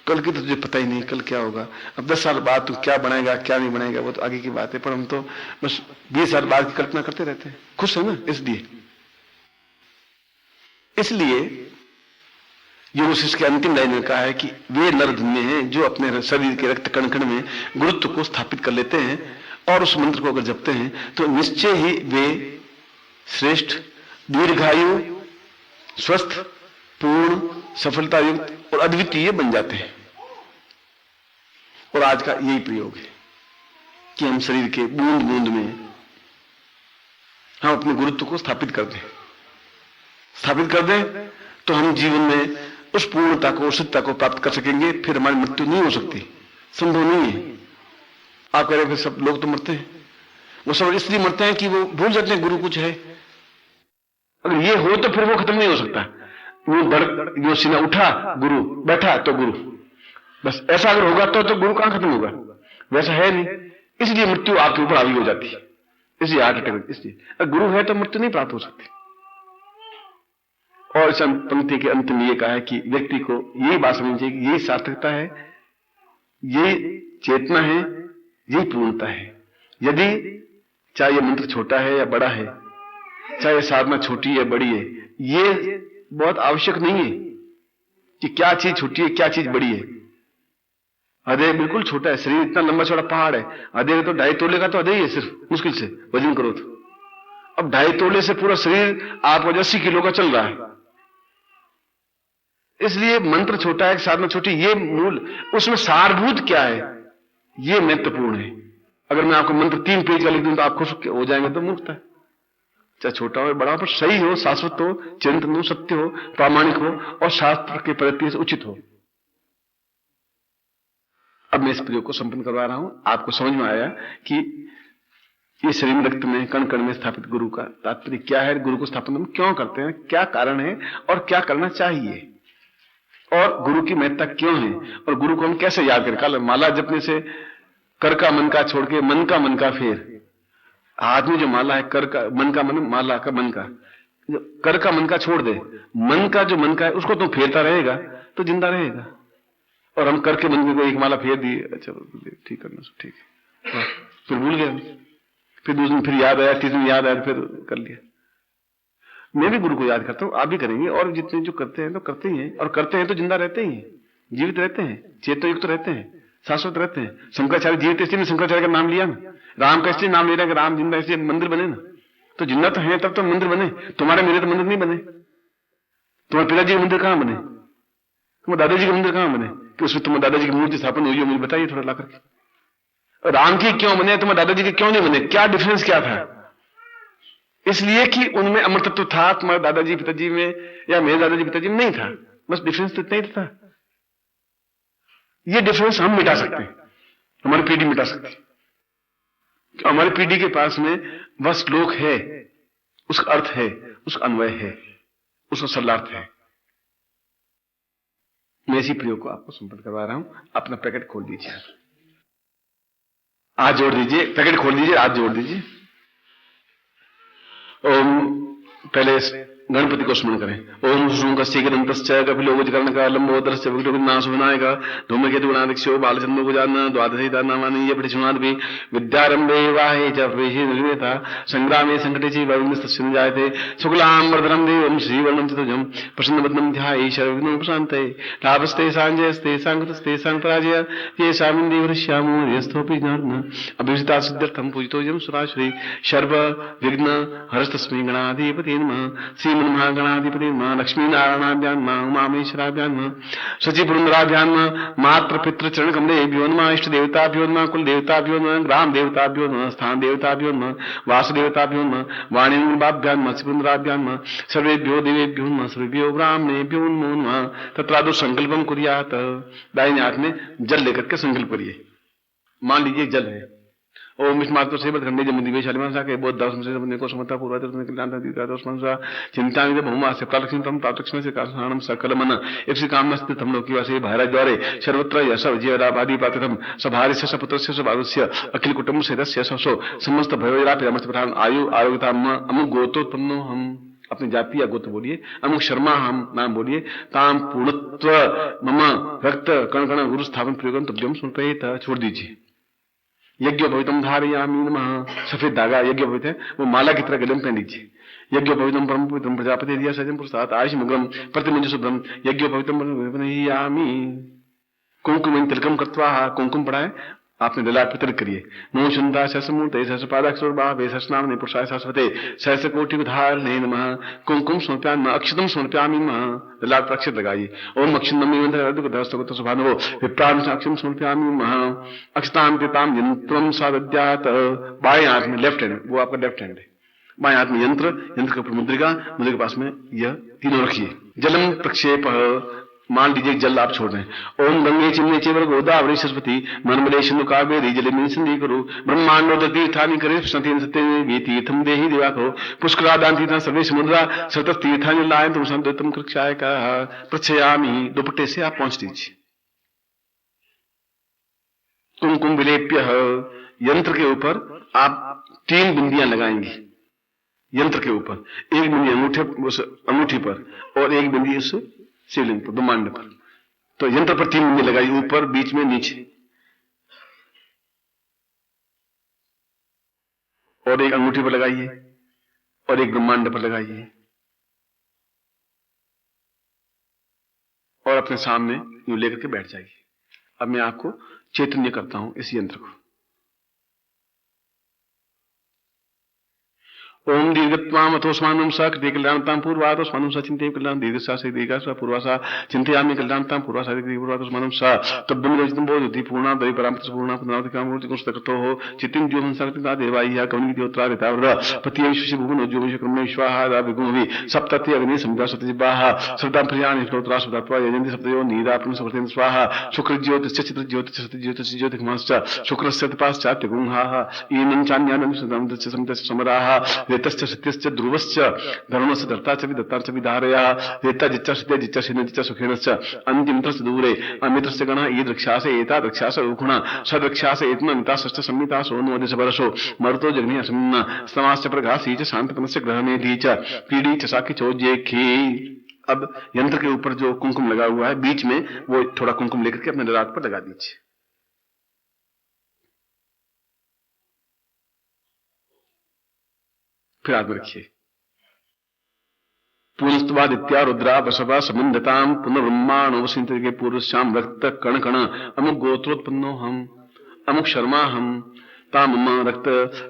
कल की तो तुझे पता ही नहीं कल क्या होगा। अब 10 साल बाद तू क्या बनाएगा क्या नहीं बनाएगा वो तो आगे की बात है, पर हम तो बस 20 साल बाद की कल्पना करते रहते हैं, खुश है ना। इसलिए योग वशिष्ठ के अंतिम लाइन में कहा है कि वे नर धन्य हैं जो अपने शरीर के रक्त कण कण में गुरुत्व को स्थापित कर लेते हैं और उस मंत्र को अगर जपते हैं तो निश्चय ही वे श्रेष्ठ, दीर्घायु, स्वस्थ, पूर्ण, सफलता युक्त और अद्वितीय बन जाते हैं। और आज का यही प्रयोग है कि हम शरीर के बूंद बूंद में हम अपने गुरुत्व को स्थापित कर दें तो हम जीवन में उस पूर्णता को, शुद्धता को प्राप्त कर सकेंगे। फिर हमारी मृत्यु नहीं हो सकती, संभव नहीं है। आप कह रहे हैं सब लोग तो मरते हैं, वो सब इसलिए मरते हैं कि वो भूल जाते हैं गुरु कुछ है। अगर ये हो तो फिर वो खत्म नहीं हो सकता। वो सीना उठा गुरु, बैठा तो गुरु, बस ऐसा अगर होगा तो गुरु कहां खत्म होगा, वैसा है नहीं। इसलिए मृत्यु आपके ऊपर हावी हो जाती है, इसलिए हार्ट अटैक। इसलिए अगर गुरु है तो मृत्यु नहीं प्राप्त हो सकती। और इस पंक्ति के अंत में यह कहा है कि व्यक्ति को यही बात समझनी चाहिए कि यही सार्थकता है, यही चेतना है, यही पूर्णता है। यदि चाहे ये मंत्र छोटा है या बड़ा है, चाहे साधना छोटी या बड़ी है, ये बहुत आवश्यक नहीं है कि क्या चीज छोटी है क्या चीज बड़ी है। हृदय बिल्कुल छोटा है, शरीर इतना लंबा चौड़ा पहाड़ है, हृदय तो 2.5 तोले का तो हृदय है सिर्फ, मुश्किल से वजन करो तो। अब 2.5 तोले से पूरा शरीर आपको 80 किलो का चल रहा है। इसलिए मंत्र छोटा है, साधना छोटी, ये मूल, उसमें सारभूत क्या है ये महत्वपूर्ण है। अगर मैं आपको मंत्र 3 पेज का लिख दूं तो आप खुश हो जाएंगे तो मूर्खता है। चाहे छोटा हो बड़ा हो, पर सही हो, शाश्वत हो, चिंतन हो, सत्य हो, प्रामाणिक हो और शास्त्र के प्रति से उचित हो। अब मैं इस प्रयोग को संपन्न करवा रहा हूं। आपको समझ में आया कि ये शरीर रक्त में कण कण में स्थापित गुरु का तात्पर्य क्या है, गुरु को स्थापन हम क्यों करते हैं, क्या कारण है और क्या करना चाहिए, और गुरु की महत्ता क्यों है, और गुरु को हम कैसे याद करें। कल माला जपने से कर का मन का छोड़ के मन का फेर। हाथ में जो माला है कर का मन का, मन माला का मन का, कर का मन का छोड़ दे, मन का जो मन का है उसको तुम फेरता रहेगा तो जिंदा रहेगा। और हम करके मन में एक माला फेर दी, अच्छा ठीक करना ठीक है, फिर भूल गया, फिर दूसरे दिन फिर याद आया, तीसरे दिन याद आया, फिर कर लिया। मैं भी गुरु को याद करता हूं, आप भी करेंगे, और जितने जो करते हैं तो करते ही हैं, और करते हैं तो जिंदा रहते ही हैं, जीवित रहते हैं, चेतोयुक्त रहते हैं, शाश्वत रहते हैं। शंकराचार्य जीवित इसलिए शंकराचार्य का नाम लिया ना, राम का इसलिए नाम ले रहा है कि राम जिंदा, इसलिए मंदिर बने ना। तो जिंदा तो है तब तो मंदिर बने, तुम्हारे मेरे तो मंदिर नहीं बने। तुम्हारे पिताजी का मंदिर कहां बने, तुम्हारे दादाजी का मंदिर कहां बने कि उसमें तुम्हारे दादाजी की मूर्ति स्थापन हुई हो, मुझे बताइए थोड़ा ला करके। राम की क्यों बने, तुम्हारे दादाजी के क्यों नहीं बने, क्या डिफरेंस क्या था। इसलिए कि उनमें अमृतत्व था, तुम्हारे दादाजी पिताजी में या मेरे दादाजी पिताजी में नहीं था, बस डिफरेंस तो इतना ही था। ये डिफरेंस हम मिटा सकते हैं, हमारी पीढ़ी मिटा सकती है। हमारी पीढ़ी के पास में वह श्लोक है, उसका अर्थ है, उसका अन्वय है, उसका सरलार्थ है। मैं इसी प्रयोग को आपको संपन्न करवा रहा हूं। अपना पैकेट खोल दीजिए, हाथ जोड़ दीजिए, पैकेट खोल दीजिए, हाथ जोड़ दीजिए। ओम, पहले गणपति को स्मरण करें। ओम श्रूंकस्य गणतस्य कपिलोगजकर्णका लंबोदरस्य विघ्नविनाशविनायक धूमकेतु गणाध्यक्षो बालचंद्र गुजान द्वादशैता नामानि ये पठिष्माद्भि विद्यारंभे वाहे च प्रवेशे निर्वेता संग्रामे संकटे च वरुणस्तस्य जायते शुक्लां वरदं देवं श्रीवर्णं चतुर्भुजं प्रसन्नवदनं ध्याये सर्वविघ्नोपशान्तये तापस्ते सांजयस्ते सांकृतस्ते सांपराजय ये सामिन्देवश्यामो यस्थोपि ज्ञान अभिषिता सिद्ध्यर्थं पूजितोऽयं सुराश्री सर्व विघ्न हरस्तस्मै गणाधिपते नमः श्रीमन्महागणाधिपते नमः लक्ष्मीनारायणाभ्यां नमः उमामेश्वराभ्यां नमः शचिपुरन्दराभ्यां नमः मातृपितृचरणकमलेभ्यो नमः इष्टदेवताभ्यो नमः कुलदेवताभ्यो नमः ग्रामदेवताभ्यो नमः स्थानदेवताभ्यो नमः वासुदेवताभ्यो नमः वाणीबाभ्यां नमः शिवपुरन्दराभ्यां नमः सर्वेभ्यो देवेभ्यो नमः सर्वेभ्यो ब्राह्मणेभ्यो नमो नमः। तत्रादौ संकल्पम कुर्यात्। दाहिने हाथ में जल लेकर के संकल्प करिए। मान लीजिए जल है। ओम इष्मातो से बदखंडे जमुदिवेश हरिमंसा के बोध दर्शन से बने को समता पूर्वादर में कल्याण दीर्घ दोष मनसा चिंता में बहुमा से प्रलक्षण तम तातक्षण से कारणानम सकल मन एक सी कामना स्थित हम लोग की वासे भारत द्वारे सर्वत्र यश विजय राबादी पात्रम सभारि से सपुत्रस्य सभारुस्य अखिल कुटुंब सदस्य ससो समस्त भयोरा प्रमस्त प्रधान आयु आरोग्यता अमुक गोत्रोत्पन्नो हम अपनी जाति या गोत्र बोलिए। अमुक शर्मा हम नाम बोलिए। ताम पूर्णत्व मम रक्त कण कण गुरु स्थापन प्रयोगम तुभ्यम समर्पयेत। छोड़ दीजिए। यज्ञ भवितम धारयामि नमः। सफेद धागा यज्ञ भवित है, वो माला की तरह गले में पहन लीजिए। यज्ञ भवितम परम पवित्रम प्रजापति दिया सजन पुरुषात् आयुष मुग्रम प्रतिमंज शुभ्रम यज्ञ भवितम यामी। कुंकुम तिलकम कृत्वा कुंकुम पढ़ाए आपने ललाट पर तिलक करिए। नमो चंदा सहस्रमूर्ते सहस्रपादाक्षरभावे सहस्रनामने पुरुषाय शाश्वते सहस्रकोटिधारिणे नमः। कुंकुम समर्पयामि अक्षतम समर्पयामि नमः। ललाट पर अक्षत लगाइए। ओम अक्षतम सुभानो विप्राम अक्षतम समर्पयामि नमः। अक्षताम पिताम यंत्रम सादद्यात्। बाएं हाथ में लेफ्ट हैंड, वो आपका लेफ्ट हैंड है। बाएं हाथ में यंत्र, यंत्र के ऊपर मुद्रिका, मुद्रिका के पास में यह तीनों रखिए। जलम प्रक्षेप। मान लीजिए जल आप छोड़ रहे हैं। ओम गंगे चिन्ने चेवर गोदावरी सरस्वती नर्मदे सिंधु कावेरी जलेस्मिन् सन्निधिं ब्रह्मांडो तीर्थानि करे सत्येन सत्येन तीर्थम देहि दिवाको पुष्करादान तीर्थानि सर्वे समुद्रा सतत तीर्थानि लायन्तुं संततम कृक्षाय का प्रक्षयामि। दुपट्टे से आप पहुंच दीजिए। कुमकुम विलेप्य। यंत्र के ऊपर आप 3 बिंदियां लगाएंगे। यंत्र के ऊपर एक बिंदी अंगूठी पर और एक बिंदी उस शिवलिंग पर, ब्रह्मांड पर। तो यंत्र पर 3 बिंदी लगाइए, ऊपर, बीच में, नीचे। और एक अंगूठी पर लगाइए और एक ब्रह्मांड पर लगाइए और अपने सामने यूं लेकर के बैठ जाइए। अब मैं आपको चैतन्य करता हूं इस यंत्र को। ओम दीर्घत्वाम अथोस्मानं स कृते कल्याणतां पूर्वातोस्मानं स चिंते कल्याण दीर्घसा से दीर्घसा पूर्वासा चिंतयामि कल्याणतां पूर्वासा पूर्वातोस्मानं स तद्दम रजतं बोधि पूर्णा दरि परामृत पूर्णा पुनरावति कामूर्ति कुस्तकतो हो चितिं ज्यो हंसकता देवाय्या कवनि देवत्रा देतावृ पतिय विश्वसि भुवन ज्यो विश्वकर्म विश्वाहा दा विगुणवि सप्तति अग्नि समुद्रा सप्तजिह्वाः सप्तां प्रयाणि स्तोत्रा सप्तत्वा यजन्ति सप्तयो नीरापनं सप्तेन स्वाहा शुक्र ज्योतिश्च चित्र ज्योतिश्च सत्य ज्योतिश्च ज्योतिर्माश्च शुक्रस्य तपाश्चात्य गुंहाः ईनं चान्यानं सदन्तस्य समतस्य समराः रेतश्च सत्यश्च ध्रुवश्च धर्मस्य दत्ता च विदत्ता च विधारया रेता जिच्चा सत्य जिच्चा शिन जिच्चा सुखेनश्च अन्तिमत्रस्य दूरे अमित्रस्य गणः ईद रक्षासे एता रक्षास उखुणा सदक्षास एतनमिता षष्ठ संहिता सोनो देश वर्षो मरुतो जग्नि असमना समाश्च प्रघासी च शांतपनस्य ग्रहमेधी च पीड़ी च साकी चोज्येखी। अब यंत्र के ऊपर जो कुंकुम लगा हुआ है, बीच में वो थोड़ा कुंकुम लेकर के अपने ललाट पर लगा दीजिए। फिर आगे रखिए। पुनस्तवादित्या रुद्रा वसवा समिंदताम पुनर्ब्रह्माणो वसिंत के पूर्व श्याम रक्त कण कण अमुक गोत्रोत्पन्नो हम अमुक शर्मा हम ताम रक्त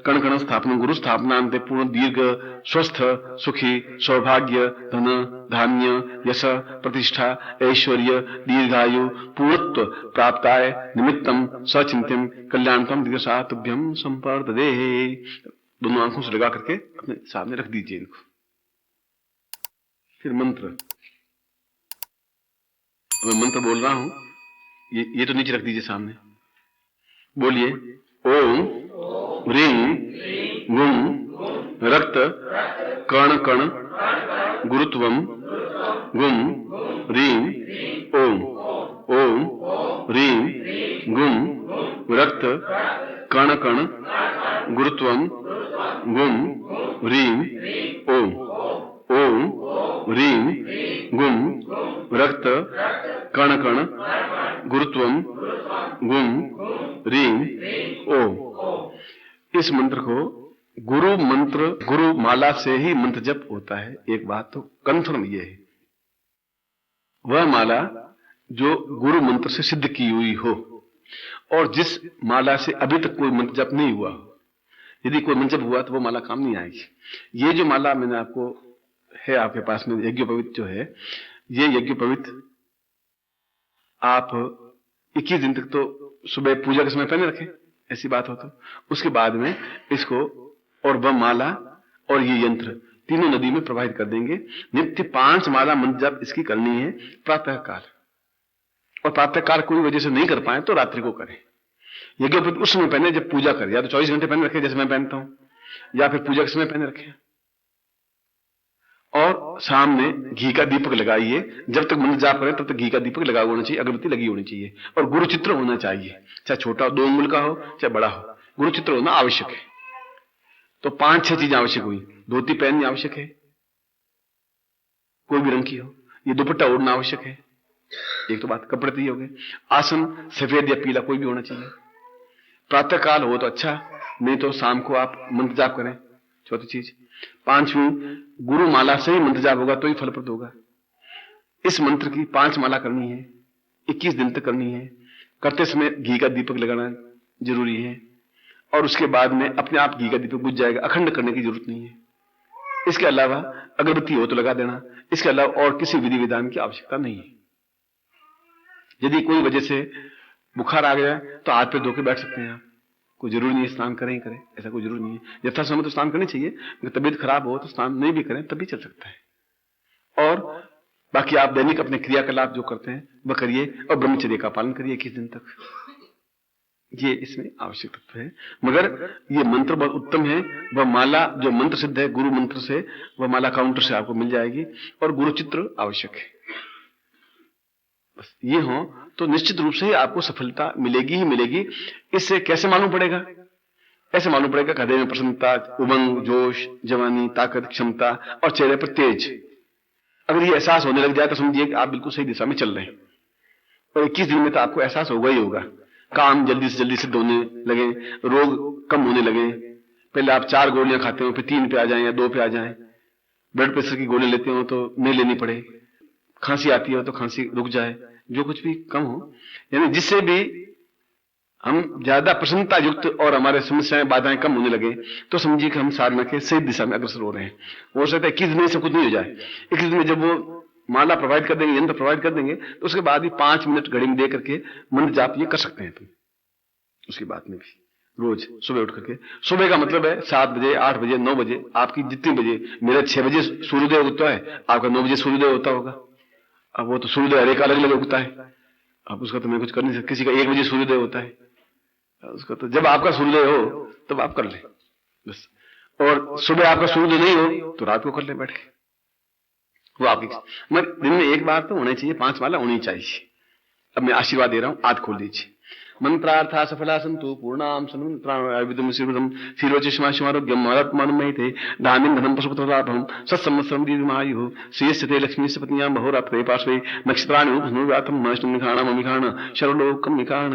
कण कण स्थापन गुरु स्थापनांते पूर्ण दीर्घ स्वस्थ सुखी सौभाग्य धन धान्य यश प्रतिष्ठा ऐश्वर्य दीर्घायु पूर्णत्व प्राप्ताय निमित्तम सचिंत्यम कल्याणतम दिवसा तुभ्यम संपर्ददे। दोनों आंखों से लगा करके अपने सामने रख दीजिए इनको। फिर मंत्र, मैं मंत्र बोल रहा हूं, ये तो नीचे रख दीजिए सामने। बोलिए ओम ह्रीं गुम रक्त कण कण गुरुत्वम गुम ह्रीं ओम। ओम ह्रीं गुम रक्त कण कण गुरुत्वम गुम ह्रीं ओम। ओम कण कण गुरुत्वम गुम रीम ओम। इस मंत्र को गुरु मंत्र, गुरु माला से ही मंत्र जप होता है। एक बात तो कंफर्म ये है, वह माला जो गुरु मंत्र से सिद्ध की हुई हो और जिस माला से अभी तक कोई मंत्र जप नहीं हुआ हो। यदि कोई मंत्र जप हुआ तो वो माला काम नहीं आएगी। ये जो माला मैंने आपको है आपके पास में यज्ञोपवीत जो है, ये यज्ञोपवीत आप 21 दिन तक तो सुबह पूजा के समय पहने रखें, ऐसी बात हो तो उसके बाद में इसको और वह माला और ये यंत्र तीनों नदी में प्रवाहित कर देंगे। नित्य 5 माला मंत्र जप इसकी करनी है प्रातः काल, और प्रातः काल कोई वजह से नहीं कर पाए तो रात्रि को करें। यज्ञोपवीत उस समय पहने जब पूजा करें, या तो 24 घंटे पहने रखें जैसे मैं पहनता हूं, या फिर पूजा के समय पहने रखें। और सामने घी का दीपक लगाइए, जब तक मंत्र जाप करें तब तक घी का दीपक लगा होना चाहिए, अगरबत्ती लगी होनी चाहिए, और गुरु चित्र होना चाहिए, चाहे छोटा 2 अंगुल का हो चाहे बड़ा हो, गुरु चित्र होना आवश्यक है। तो 5-6 चीजें आवश्यक हुई। धोती पहननी आवश्यक है, कोई भी रंग की हो। ये दुपट्टा ओढ़ना आवश्यक है। एक तो बात, कपड़े तो ये हो गए। आसन सफेद या पीला कोई भी होना चाहिए। प्रातः काल हो तो अच्छा, नहीं तो शाम को आप मंत्र जाप करें। चौथी चीज, 5वीं, गुरु माला से ही मंत्र जाप होगा तो ही फलप्रद होगा। इस मंत्र की 5 माला करनी है, 21 दिन तक करनी है। करते समय घी का दीपक लगाना जरूरी है, और उसके बाद में अपने आप घी का दीपक बुझ जाएगा, अखंड करने की जरूरत नहीं है। इसके अलावा अगरबत्ती हो तो लगा देना, इसके अलावा और किसी विधि विधान की आवश्यकता नहीं है। यदि कोई वजह से बुखार आ गया तो हाथ पे धो के बैठ सकते हैं आप, कोई जरूरी नहीं है स्नान करें ही करें, ऐसा कोई जरूरी नहीं है। यथासमय तो स्नान करनी चाहिए, अगर तबीयत खराब हो तो स्नान नहीं भी करें तब भी चल सकता है। और बाकी आप दैनिक अपने क्रियाकलाप जो करते हैं वह करिए, और ब्रह्मचर्य का पालन करिए 21 दिन तक। ये इसमें आवश्यक तत्व है। मगर ये मंत्र बहुत उत्तम है। वह माला जो मंत्र सिद्ध है गुरु मंत्र से, वह माला काउंटर से आपको मिल जाएगी, और गुरु चित्र आवश्यक है। बस ये हो तो निश्चित रूप से ही आपको सफलता मिलेगी ही मिलेगी। इससे कैसे मालूम पड़ेगा? ऐसे मालूम पड़ेगा कि हृदय में प्रसन्नता, उमंग, जोश, जवानी, ताकत, क्षमता और चेहरे पर तेज। अगर ये एहसास होने लग जाए तो समझिए कि आप बिल्कुल सही दिशा में चल रहे हैं, और 21 दिन में तो आपको एहसास होगा ही होगा। काम जल्दी से सिद्ध होने लगे, रोग कम होने लगे। पहले आप 4 गोलियां खाते हो, फिर 3 पे आ जाएं या 2 पे आ जाएं। ब्लड प्रेशर की गोली लेते हो तो नहीं लेनी पड़े, खांसी आती हो तो खांसी रुक जाए, जो कुछ भी कम हो। यानी जिससे भी हम ज्यादा प्रसन्नता युक्त और हमारे समस्याएं बाधाएं कम होने लगे तो समझिए कि हम साधना के सही दिशा में अग्रसर हो रहे हैं। हो सकता है 21 दिन में सब कुछ नहीं हो जाए। 21 दिन में जब वो माला प्रोवाइड कर देंगे, यंत्र प्रोवाइड कर देंगे, तो उसके बाद भी 5 मिनट घड़ी में दे करके मंत्र जाप ये कर सकते हैं तुम। उसकी बात में भी रोज सुबह उठ करके, सुबह का मतलब है 7 बजे, 8 बजे, 9 बजे, आपकी जितनी बजे। मेरा 6 बजे सूर्योदय होता है, आपका 9 बजे सूर्योदय होता होगा। अब वो तो सूर्योदय हर एक अलग अलग उगता है, अब उसका तो मैं कुछ कर नहीं सकता। किसी का 1 बजे सूर्योदय होता है, उसका तो जब आपका सूर्योदय हो तब आप कर ले बस। और सुबह आपका सूर्योदय नहीं हो तो रात को कर ले बैठ के, वो आपकी। मगर दिन में एक बार तो होना चाहिए, 5 माला होनी चाहिए। अब मैं आशीर्वाद दे रहा हूं, आज खोल दीजिए। मंत्रार्था सफला संतु पूर्णाम सन्मंत्राविदम शिवदम शिरोचिष्मारोग्यम आत्मानं महिते धान्यं धनं पशुपतलाभं सत्संवत्सरं दीर्घमायुः श्रेयस्ते लक्ष्मी सपत्न्यां बहुरात्रे पार्श्वे नक्षत्राणि धनुर्व्यातं मनुष्यनिखाणं अमिखाण शर्वलोकं मिखाण।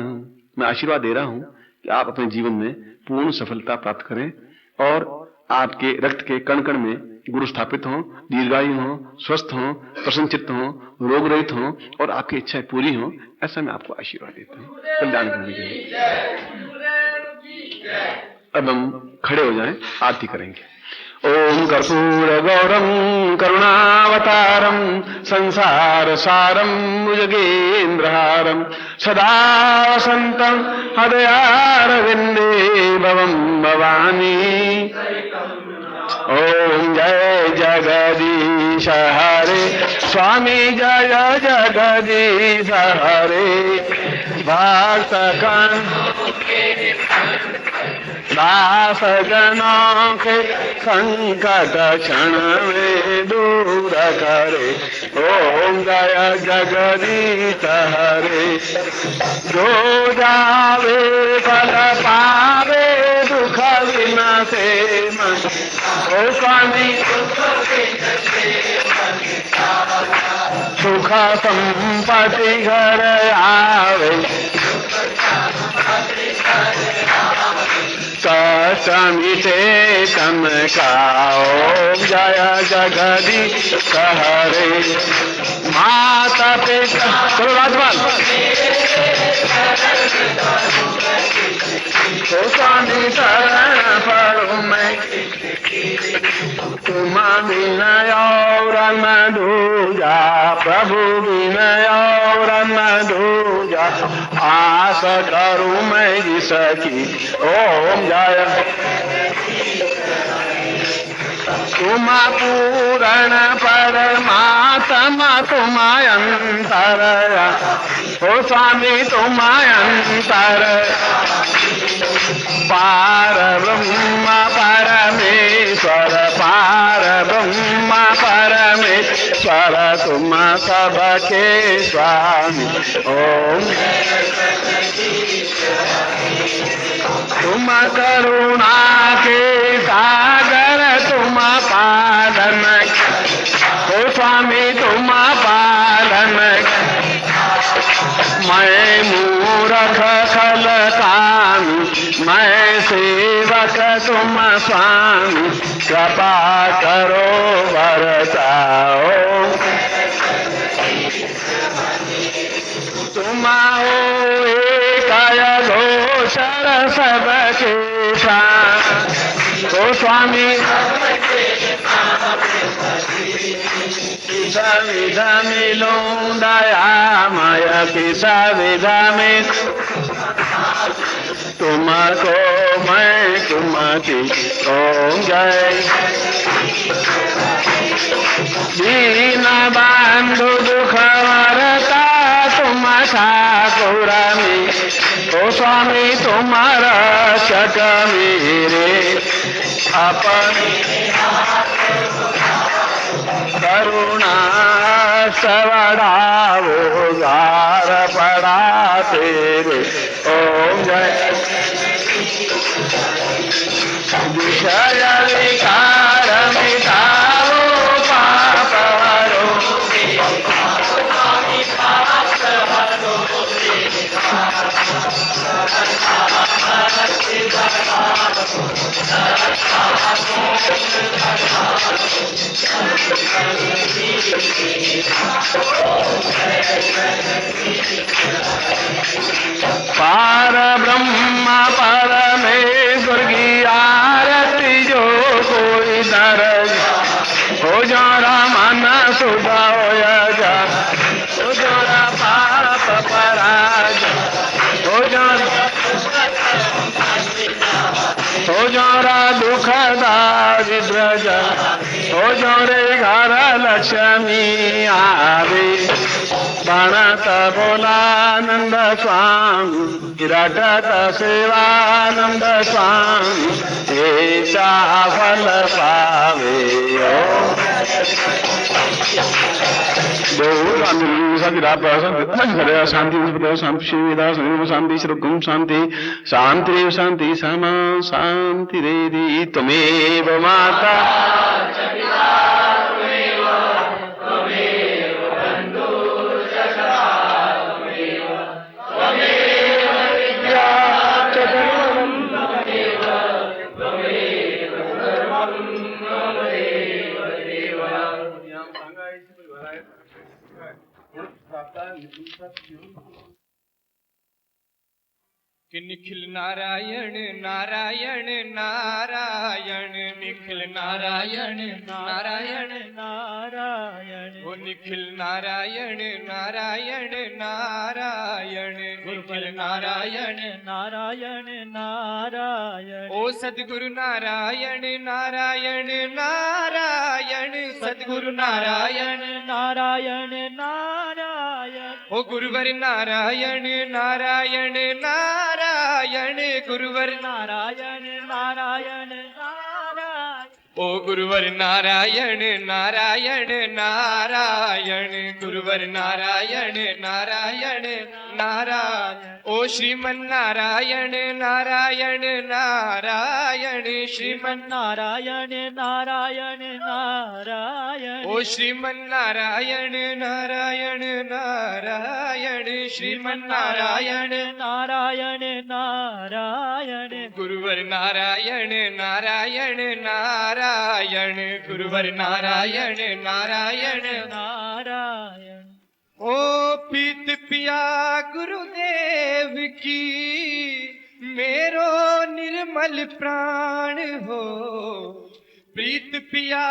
मैं आशीर्वाद दे रहा हूं कि आप अपने जीवन में पूर्ण सफलता प्राप्त करें, और आपके रक्त के कण कण में गुरु स्थापित हों, दीर्घायु हों, स्वस्थ हों, प्रसन्नचित्त हों, रोग रहित हों, और आपकी इच्छाएं पूरी हों। ऐसा मैं आपको आशीर्वाद देता हूं कल्याण करने के लिए। अब हम खड़े हो जाएं, आरती करेंगे। ओम कर्पूर गौरम करुणावतारम संसार सारम भुजगेन्द्रहारम सदा वसंतम हृदयारविंदे भवम भवानी। ओम जय जगदीश हरे स्वामी, जय जगदीश हरे भक्त दास जनों के संकट क्षण में दूर करे। ओम जय जगदीश हरे। जो जावे फल पावे दुख विनाशे मन, ओ स्वामी सुख सुख संपत्ति घर आवे, कष्ट मिटे तन का। ओम जय जगदीश हरे। माता पिता चलो राजपाल तो स्वामी शरण पड़ो मैं, तुम विनय और न दूजा, प्रभु विनय और न दूजा, आस करूं मैं जिसकी। ओम जय तुम पूर्ण परमात्मा तुम अंतर, हो स्वामी तुम अंतर, पार ब्रह्म परमेश्वर, पार ब्रह्म परमेश्वर, तुम सबके स्वामी। ओम तुम करुणा के सागर तुम पालन, हो स्वामी तुम पालन, मैं मूर्ख खल कामी, मैं सेवक तुम स्वामी, कृपा करो बरसाओ। तुम हो एक घोषर सबके प्राण, ओ स्वामी किसा विधा मिलूं दयामय, किसा विधा में तुमको मैं तुमकी। ओम जय दीन बंधु दुख हरता तुम ठाकुर में, ओ स्वामी तुम रक्षक मेरे, अपनी करुणा सवड़ावो गार पड़ा तेरे। ओम जय विषय विकार मिटाओ पाप हरो, पार ब्रह्म परमेश्वर की आरती जो कोई दर्ज, हो जारा मन सुधा हो जा, हो जारा पाप पराज, हो जारा दुख दारिद्र, हो जोरे घर लक्ष्मी आवे, प्रणत बोलानंद स्वामी, रटत सेवानंद स्वामी, ऐसा फल पावे। शांति श्रुगुम शांति शांति शांति समा शांति रेदी त्वमेव माता कि निखिल नारायण नारायण नारायण, निखिल नारायण नारायण नारायण, वो निखिल नारायण नारायण नारायण, निखिल नारायण नारायण नारायण, ओ सद्गुरु नारायण नारायण नारायण, सद्गुरु नारायण नारायण नारायण, ओ गुरुवर नारायण नारायण नारायण, गुरुवर नारायण नारायण नारायण, ओ गुरुवर नारायण नारायण नारायण, गुरुवर नारायण नारायण नारायण ओ श्रीमन नारायण नारायण नारायण श्रीमन नारायण नारायण नारायण ओ श्रीमन नारायण नारायण नारायण श्रीमन नारायण नारायण नारायण गुरुवर नारायण नारायण नारायण गुरुवर नारायण नारायण नारायण ओ पीत पिया गुरुदेव की मेरो निर्मल प्राण हो प्रीत पिया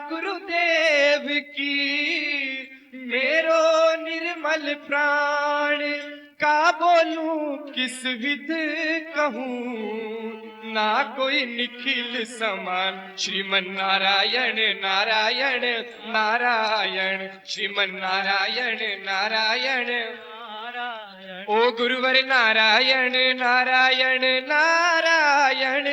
गुरुदेव की मेरो निर्मल प्राण का बोलूं किस विध कहूं ना कोई निखिल समान श्रीमन नारायण नारायण नारायण श्रीमन नारायण नारायण ओ गुरुवर नारायण नारायण नारायण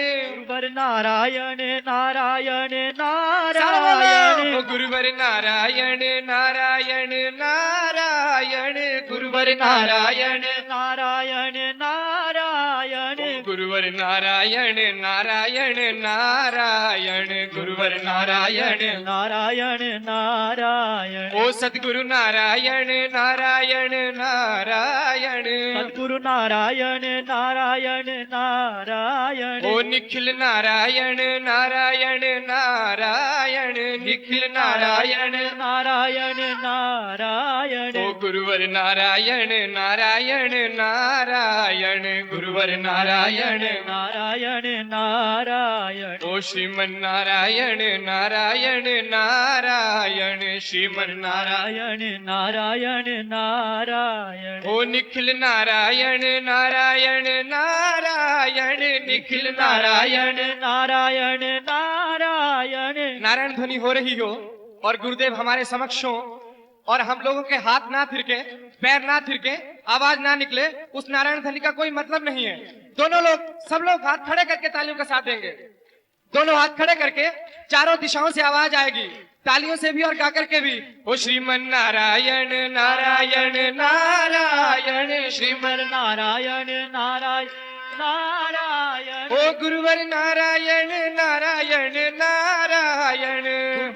गुरुवर नारायण नारायण नारायण ओ गुरुवर नारायण नारायण नारायण गुरुवर नारायण नारायण नारायण गुरुवर नारायण नारायण नारायण गुरुवर नारायण नारायण नारायण ओ सद्गुरु नारायण नारायण नारायण सद्गुरु नारायण नारायण नारायण ओ निखिल नारायण नारायण नारायण निखिल नारायण नारायण नारायण ओ गुरुवर नारायण नारायण नारायण गुरुवर नारायण नारायण नारायण ओ श्रीमन नारायण नारायण नारायण श्रीमन नारायण नारायण नारायण नारायण ओ निखिल नारायण नारायण नारायण निखिल नारायण नारायण नारायण नारायण ध्वनि हो रही हो और गुरुदेव हमारे समक्ष हो और हम लोगों के हाथ ना थिरके पैर ना थिरके आवाज ना निकले उस नारायण ध्वनि का कोई मतलब नहीं है। दोनों लोग सब लोग हाथ खड़े करके तालियों का साथ देंगे। दोनों हाथ खड़े करके चारों दिशाओं से आवाज आएगी तालियों से भी और गा करके भी। ओ श्रीमन नारायण नारायण नारायण श्रीमन नारायण नारायण नारायण ओ गुरुवर नारायण नारायण नारायण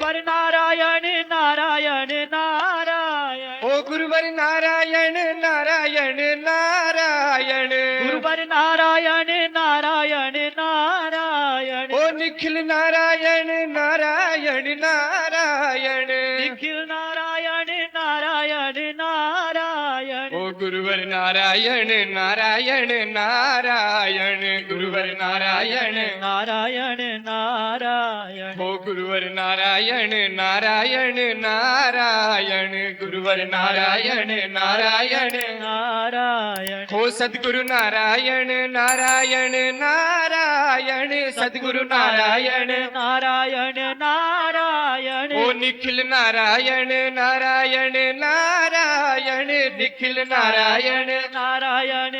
गुरुवर नारायण नारायण नारायण ओ गुरुवर नारायण नारायण नारायण गुरुवर नारायण नारायण नारायण ओ निखिल नारायण नारायण नारायण निखिल नारायण नारायण नारायण ओ गुरुवर नारायण नारायण नारायण गुरुवर नारायण नारायण नारायण ओ गुरुवर नारायण नारायण नारायण गुरुवर नारायण नारायण नारायण ओ सद्गुरु नारायण नारायण नारायण सद्गुरु नारायण नारायण नारायण ओ निखिल नारायण नारायण नारायण निखिल नारायण नारायण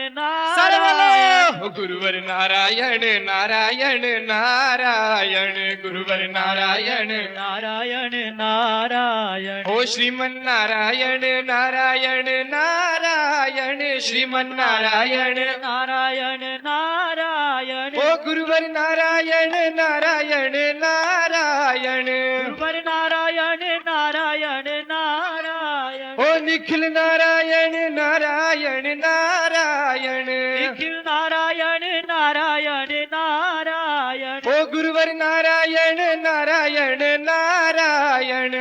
सर्वलो नारायण ओ गुरुवर नारायण नारायण नारायण गुरुवर नारायण नारायण नारायण ओ श्रीमन नारायण नारायण नारायण श्रीमन नारायण नारायण नारायण ओ गुरुवर नारायण नारायण नारायण गुरुवर नारायण नारायण नारायण ओ निखिल नारायण नारायण नारायण निखिल नारायण नारायण नारायण ओ गुरुवर नारायण नारायण नारायण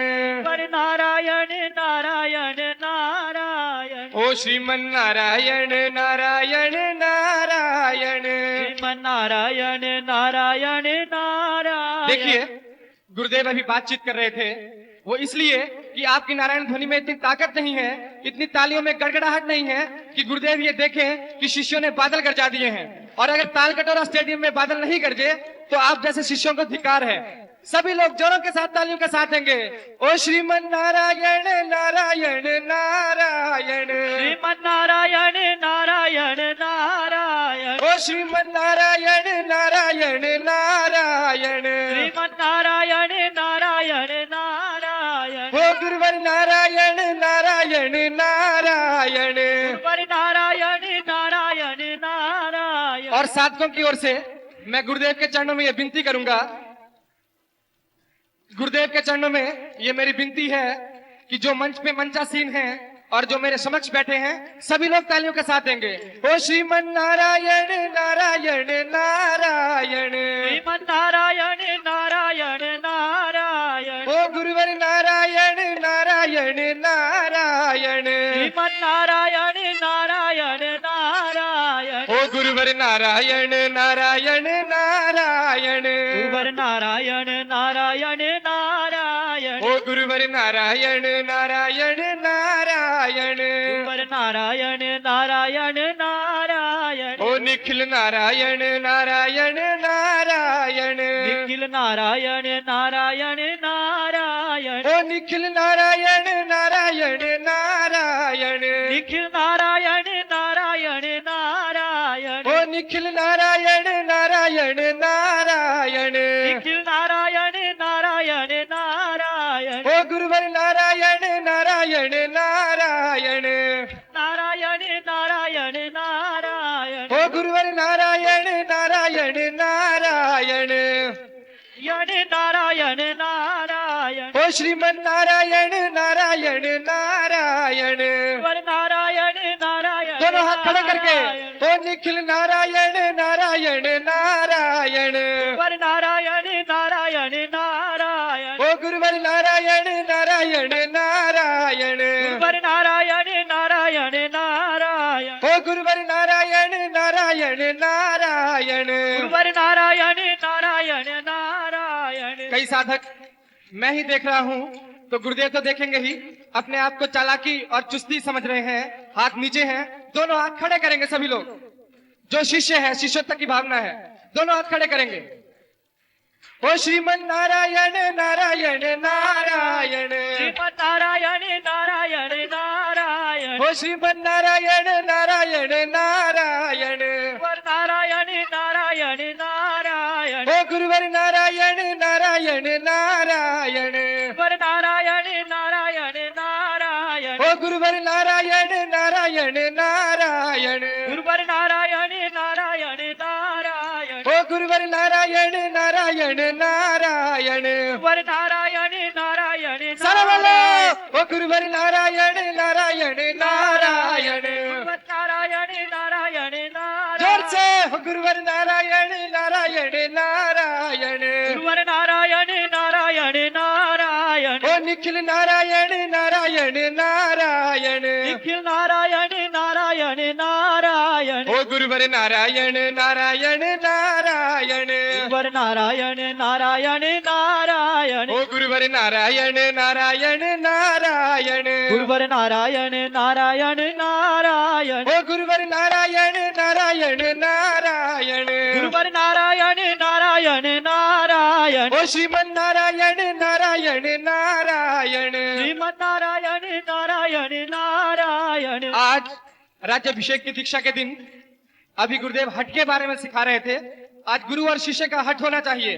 गुरुवर नारायण नारायण नारायण ओ श्रीमन नारायण नारायण नारायण श्रीमन नारायण नारायण नारायण देखिए गुरुदेव अभी बातचीत कर रहे थे वो इसलिए कि आपकी नारायण ध्वनि में इतनी ताकत नहीं है, इतनी तालियों में गड़गड़ाहट नहीं है कि गुरुदेव ये देखें कि शिष्यों ने बादल गरजा दिए हैं। और अगर ताल कटोरा स्टेडियम में बादल नहीं गरजे तो आप जैसे शिष्यों को धिक्कार है। सभी लोग जोरों के साथ तालियों के साथ देंगे। ओ श्रीमन नारायण नारायण नारायण श्रीमन नारायण नारायण नारायण ओ श्रीमन नारायण नारायण नारायण श्रीमन नारायण नारायण नारायण ओ गुरुवर नारायण नारायण नारायण नारायण। गुरुवर नारायण नारायण नारायण। और साधकों की ओर से मैं गुरुदेव के चरणों में ये विनती करूंगा, गुरुदेव के चरणों में ये मेरी विनती है कि जो मंच पे मंचासीन हैं और जो मेरे समक्ष बैठे हैं सभी लोग तालियों के साथ देंगे। ओ श्रीमन नारायण नारायण नारायण। श्रीमन नारायण नारायण नारायण। ओ गुरुवर नारायण नारायण नारायण। श्रीमन नारायण नारायण नारायण। ओ गुरुवर नारायण नारायण नारायण। गुरुवर नारायण नारायण नारायण। ओ गुरुवर नारायण नारायण नारायण। गुरुवर नारायण नारायण नारायण। ओ निखिल नारायण नारायण नारायण। निखिल नारायण नारायण नारायण। ओ निखिल नारायण नारायण नारायण। निखिल नारायण नारायण नारायण। ओ निखिल नारायण नारायण नारायण। निखिल नारायण नारायण नारायण। ओ गुरुवर नारायण नारायण नारायण। नारायण नारायण नारायण। ओ गुरुवर नारायण नारायण नारायण। यण नारायण नारायण। ओ श्रीमन नारायण नारायण नारायण। गुरुवर नारायण नारायण। दोनों हाथ खड़े करके नारायण। ओ निखिल नारायण नारायण नारायण। गुरुवर नारायण नारायण नारायण। ओ गुरुवर नारायण नारायण नारायण। गुरुवर नारायण नारायण नारायण। ओ गुरुवर नारायण नारायण नारायण। गुरुवर नारायण नारायण नारायण। कई साधक मैं ही देख रहा हूँ तो गुरुदेव तो देखेंगे ही, अपने आप को चालाकी और चुस्ती समझ रहे हैं, हाथ नीचे हैं, दोनों हाथ खड़े करेंगे सभी लोग। जो शिष्य है, शिष्योत्तर की भावना है, दोनों हाथ खड़े करेंगे। ओ श्रीमन नारायण नारायण नारायण। श्रीमन नारायण नारायण नारायण। ओ श्रीमन नारायण नारायण नारायण। गुरुवर नारायण नारायण नारायण। ओ गुरुवर नारायण नारायण नारायण। गुरुवर नारायण नारायण नारायण। ओ गुरुवर नारायण नारायण नारायण। गुरुवर नारायण नारायण नारायण। ओ गुरुवर नारायण नारायण नारायण। गुरुवर नारायण नारायण सारा बोलो। नारायण। ओ गुरुवर नारायण नारायण नारायण। गुरुवर नारायण नारायण नारायण। जोर से ओ गुरुवर नारायण नारायण नारायण। गुरुवर नारायण नारायण नारायण। ओ निखिल नारायण नारायण नारायण। निखिल नारायण नारायण नारायण। ओ गुरुवर नारायण नारायण नारायण। गुरुवर नारायण नारायण नारायण। ओ गुरुवर नारायण नारायण नारायण। गुरुवर नारायण नारायण नारायण। ओ गुरुवर नारायण नारायण नारायण। गुरुवर नारायण नारायण नारायण। ओ श्रीमन नारायण नारायण नारायण। श्रीमन नारायण नारायण नारायण। आज राज्याभिषेक की दीक्षा के दिन अभी गुरुदेव हट के बारे में सिखा रहे थे। आज गुरु और शिष्य का हट होना चाहिए।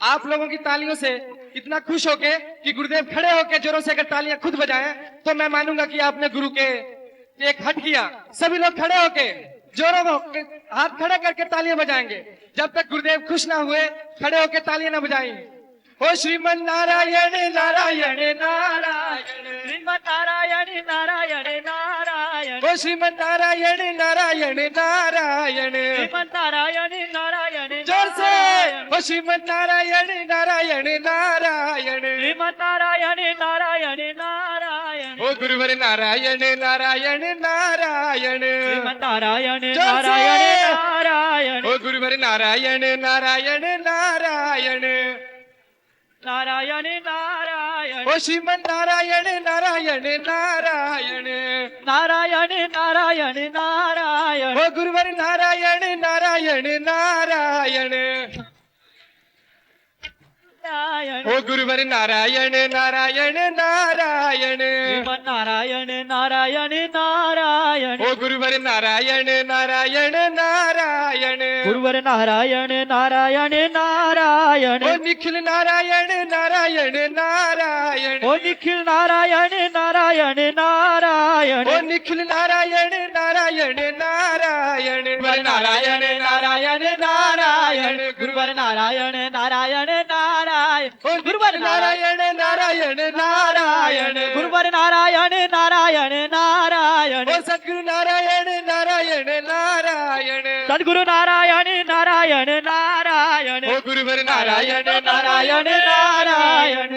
आप लोगों की तालियों से इतना खुश होके कि गुरुदेव खड़े होके जोरों से अगर तालियां खुद बजाएं तो मैं मानूंगा कि आपने गुरु के एक हट किया। सभी लोग खड़े होके जोरों को हाथ खड़े करके तालियां बजाएंगे। जब तक गुरुदेव खुश ना हुए खड़े होके तालियां ना बजाएंगे। ओ श्रीमन नारायण नारायण नारायण। श्रीमन नारायण नारायण नारायण। ओ श्रीमन नारायण नारायण नारायण। श्रीमन नारायण नारायण जोर से नारायण। ओ श्रीमन नारायण नारायण नारायण। श्रीमन नारायण नारायण नारायण। ओ गुरुवर नारायण नारायण नारायण। श्रीमन नारायण जोर से। नारायण नारायण। ओ गुरुवर नारायण नारायण नारायण। नारायण नारायण। ओ श्रीमन नारायण नारायण नारायण। नारायण नारायण नारायण। ओ गुरुवर नारायण नारायण नारायण। नारायण ओ गुरुवर नारायण नारायण नारायण श्रीमन नारायण नारायण नारायण ओ गुरुवर नारायण नारायण नारायण गुरुवर नारायण नारायण नारायण ओ निखिल नारायण नारायण नारायण ओ निखिल नारायण नारायण नारायण ओ निखिल नारायण नारायण नारायण गुरुवर नारायण नारायण नारायण गुरुवर नारायण नारायण नारायण ओ गुरुवर नारायण नारायण नारायण गुरुवर नारायण नारायण नारायण ओ सद्गुरु नारायण नारायण नारायण सद्गुरु नारायण नारायण नारायण ओ गुरुवर नारायण नारायण नारायण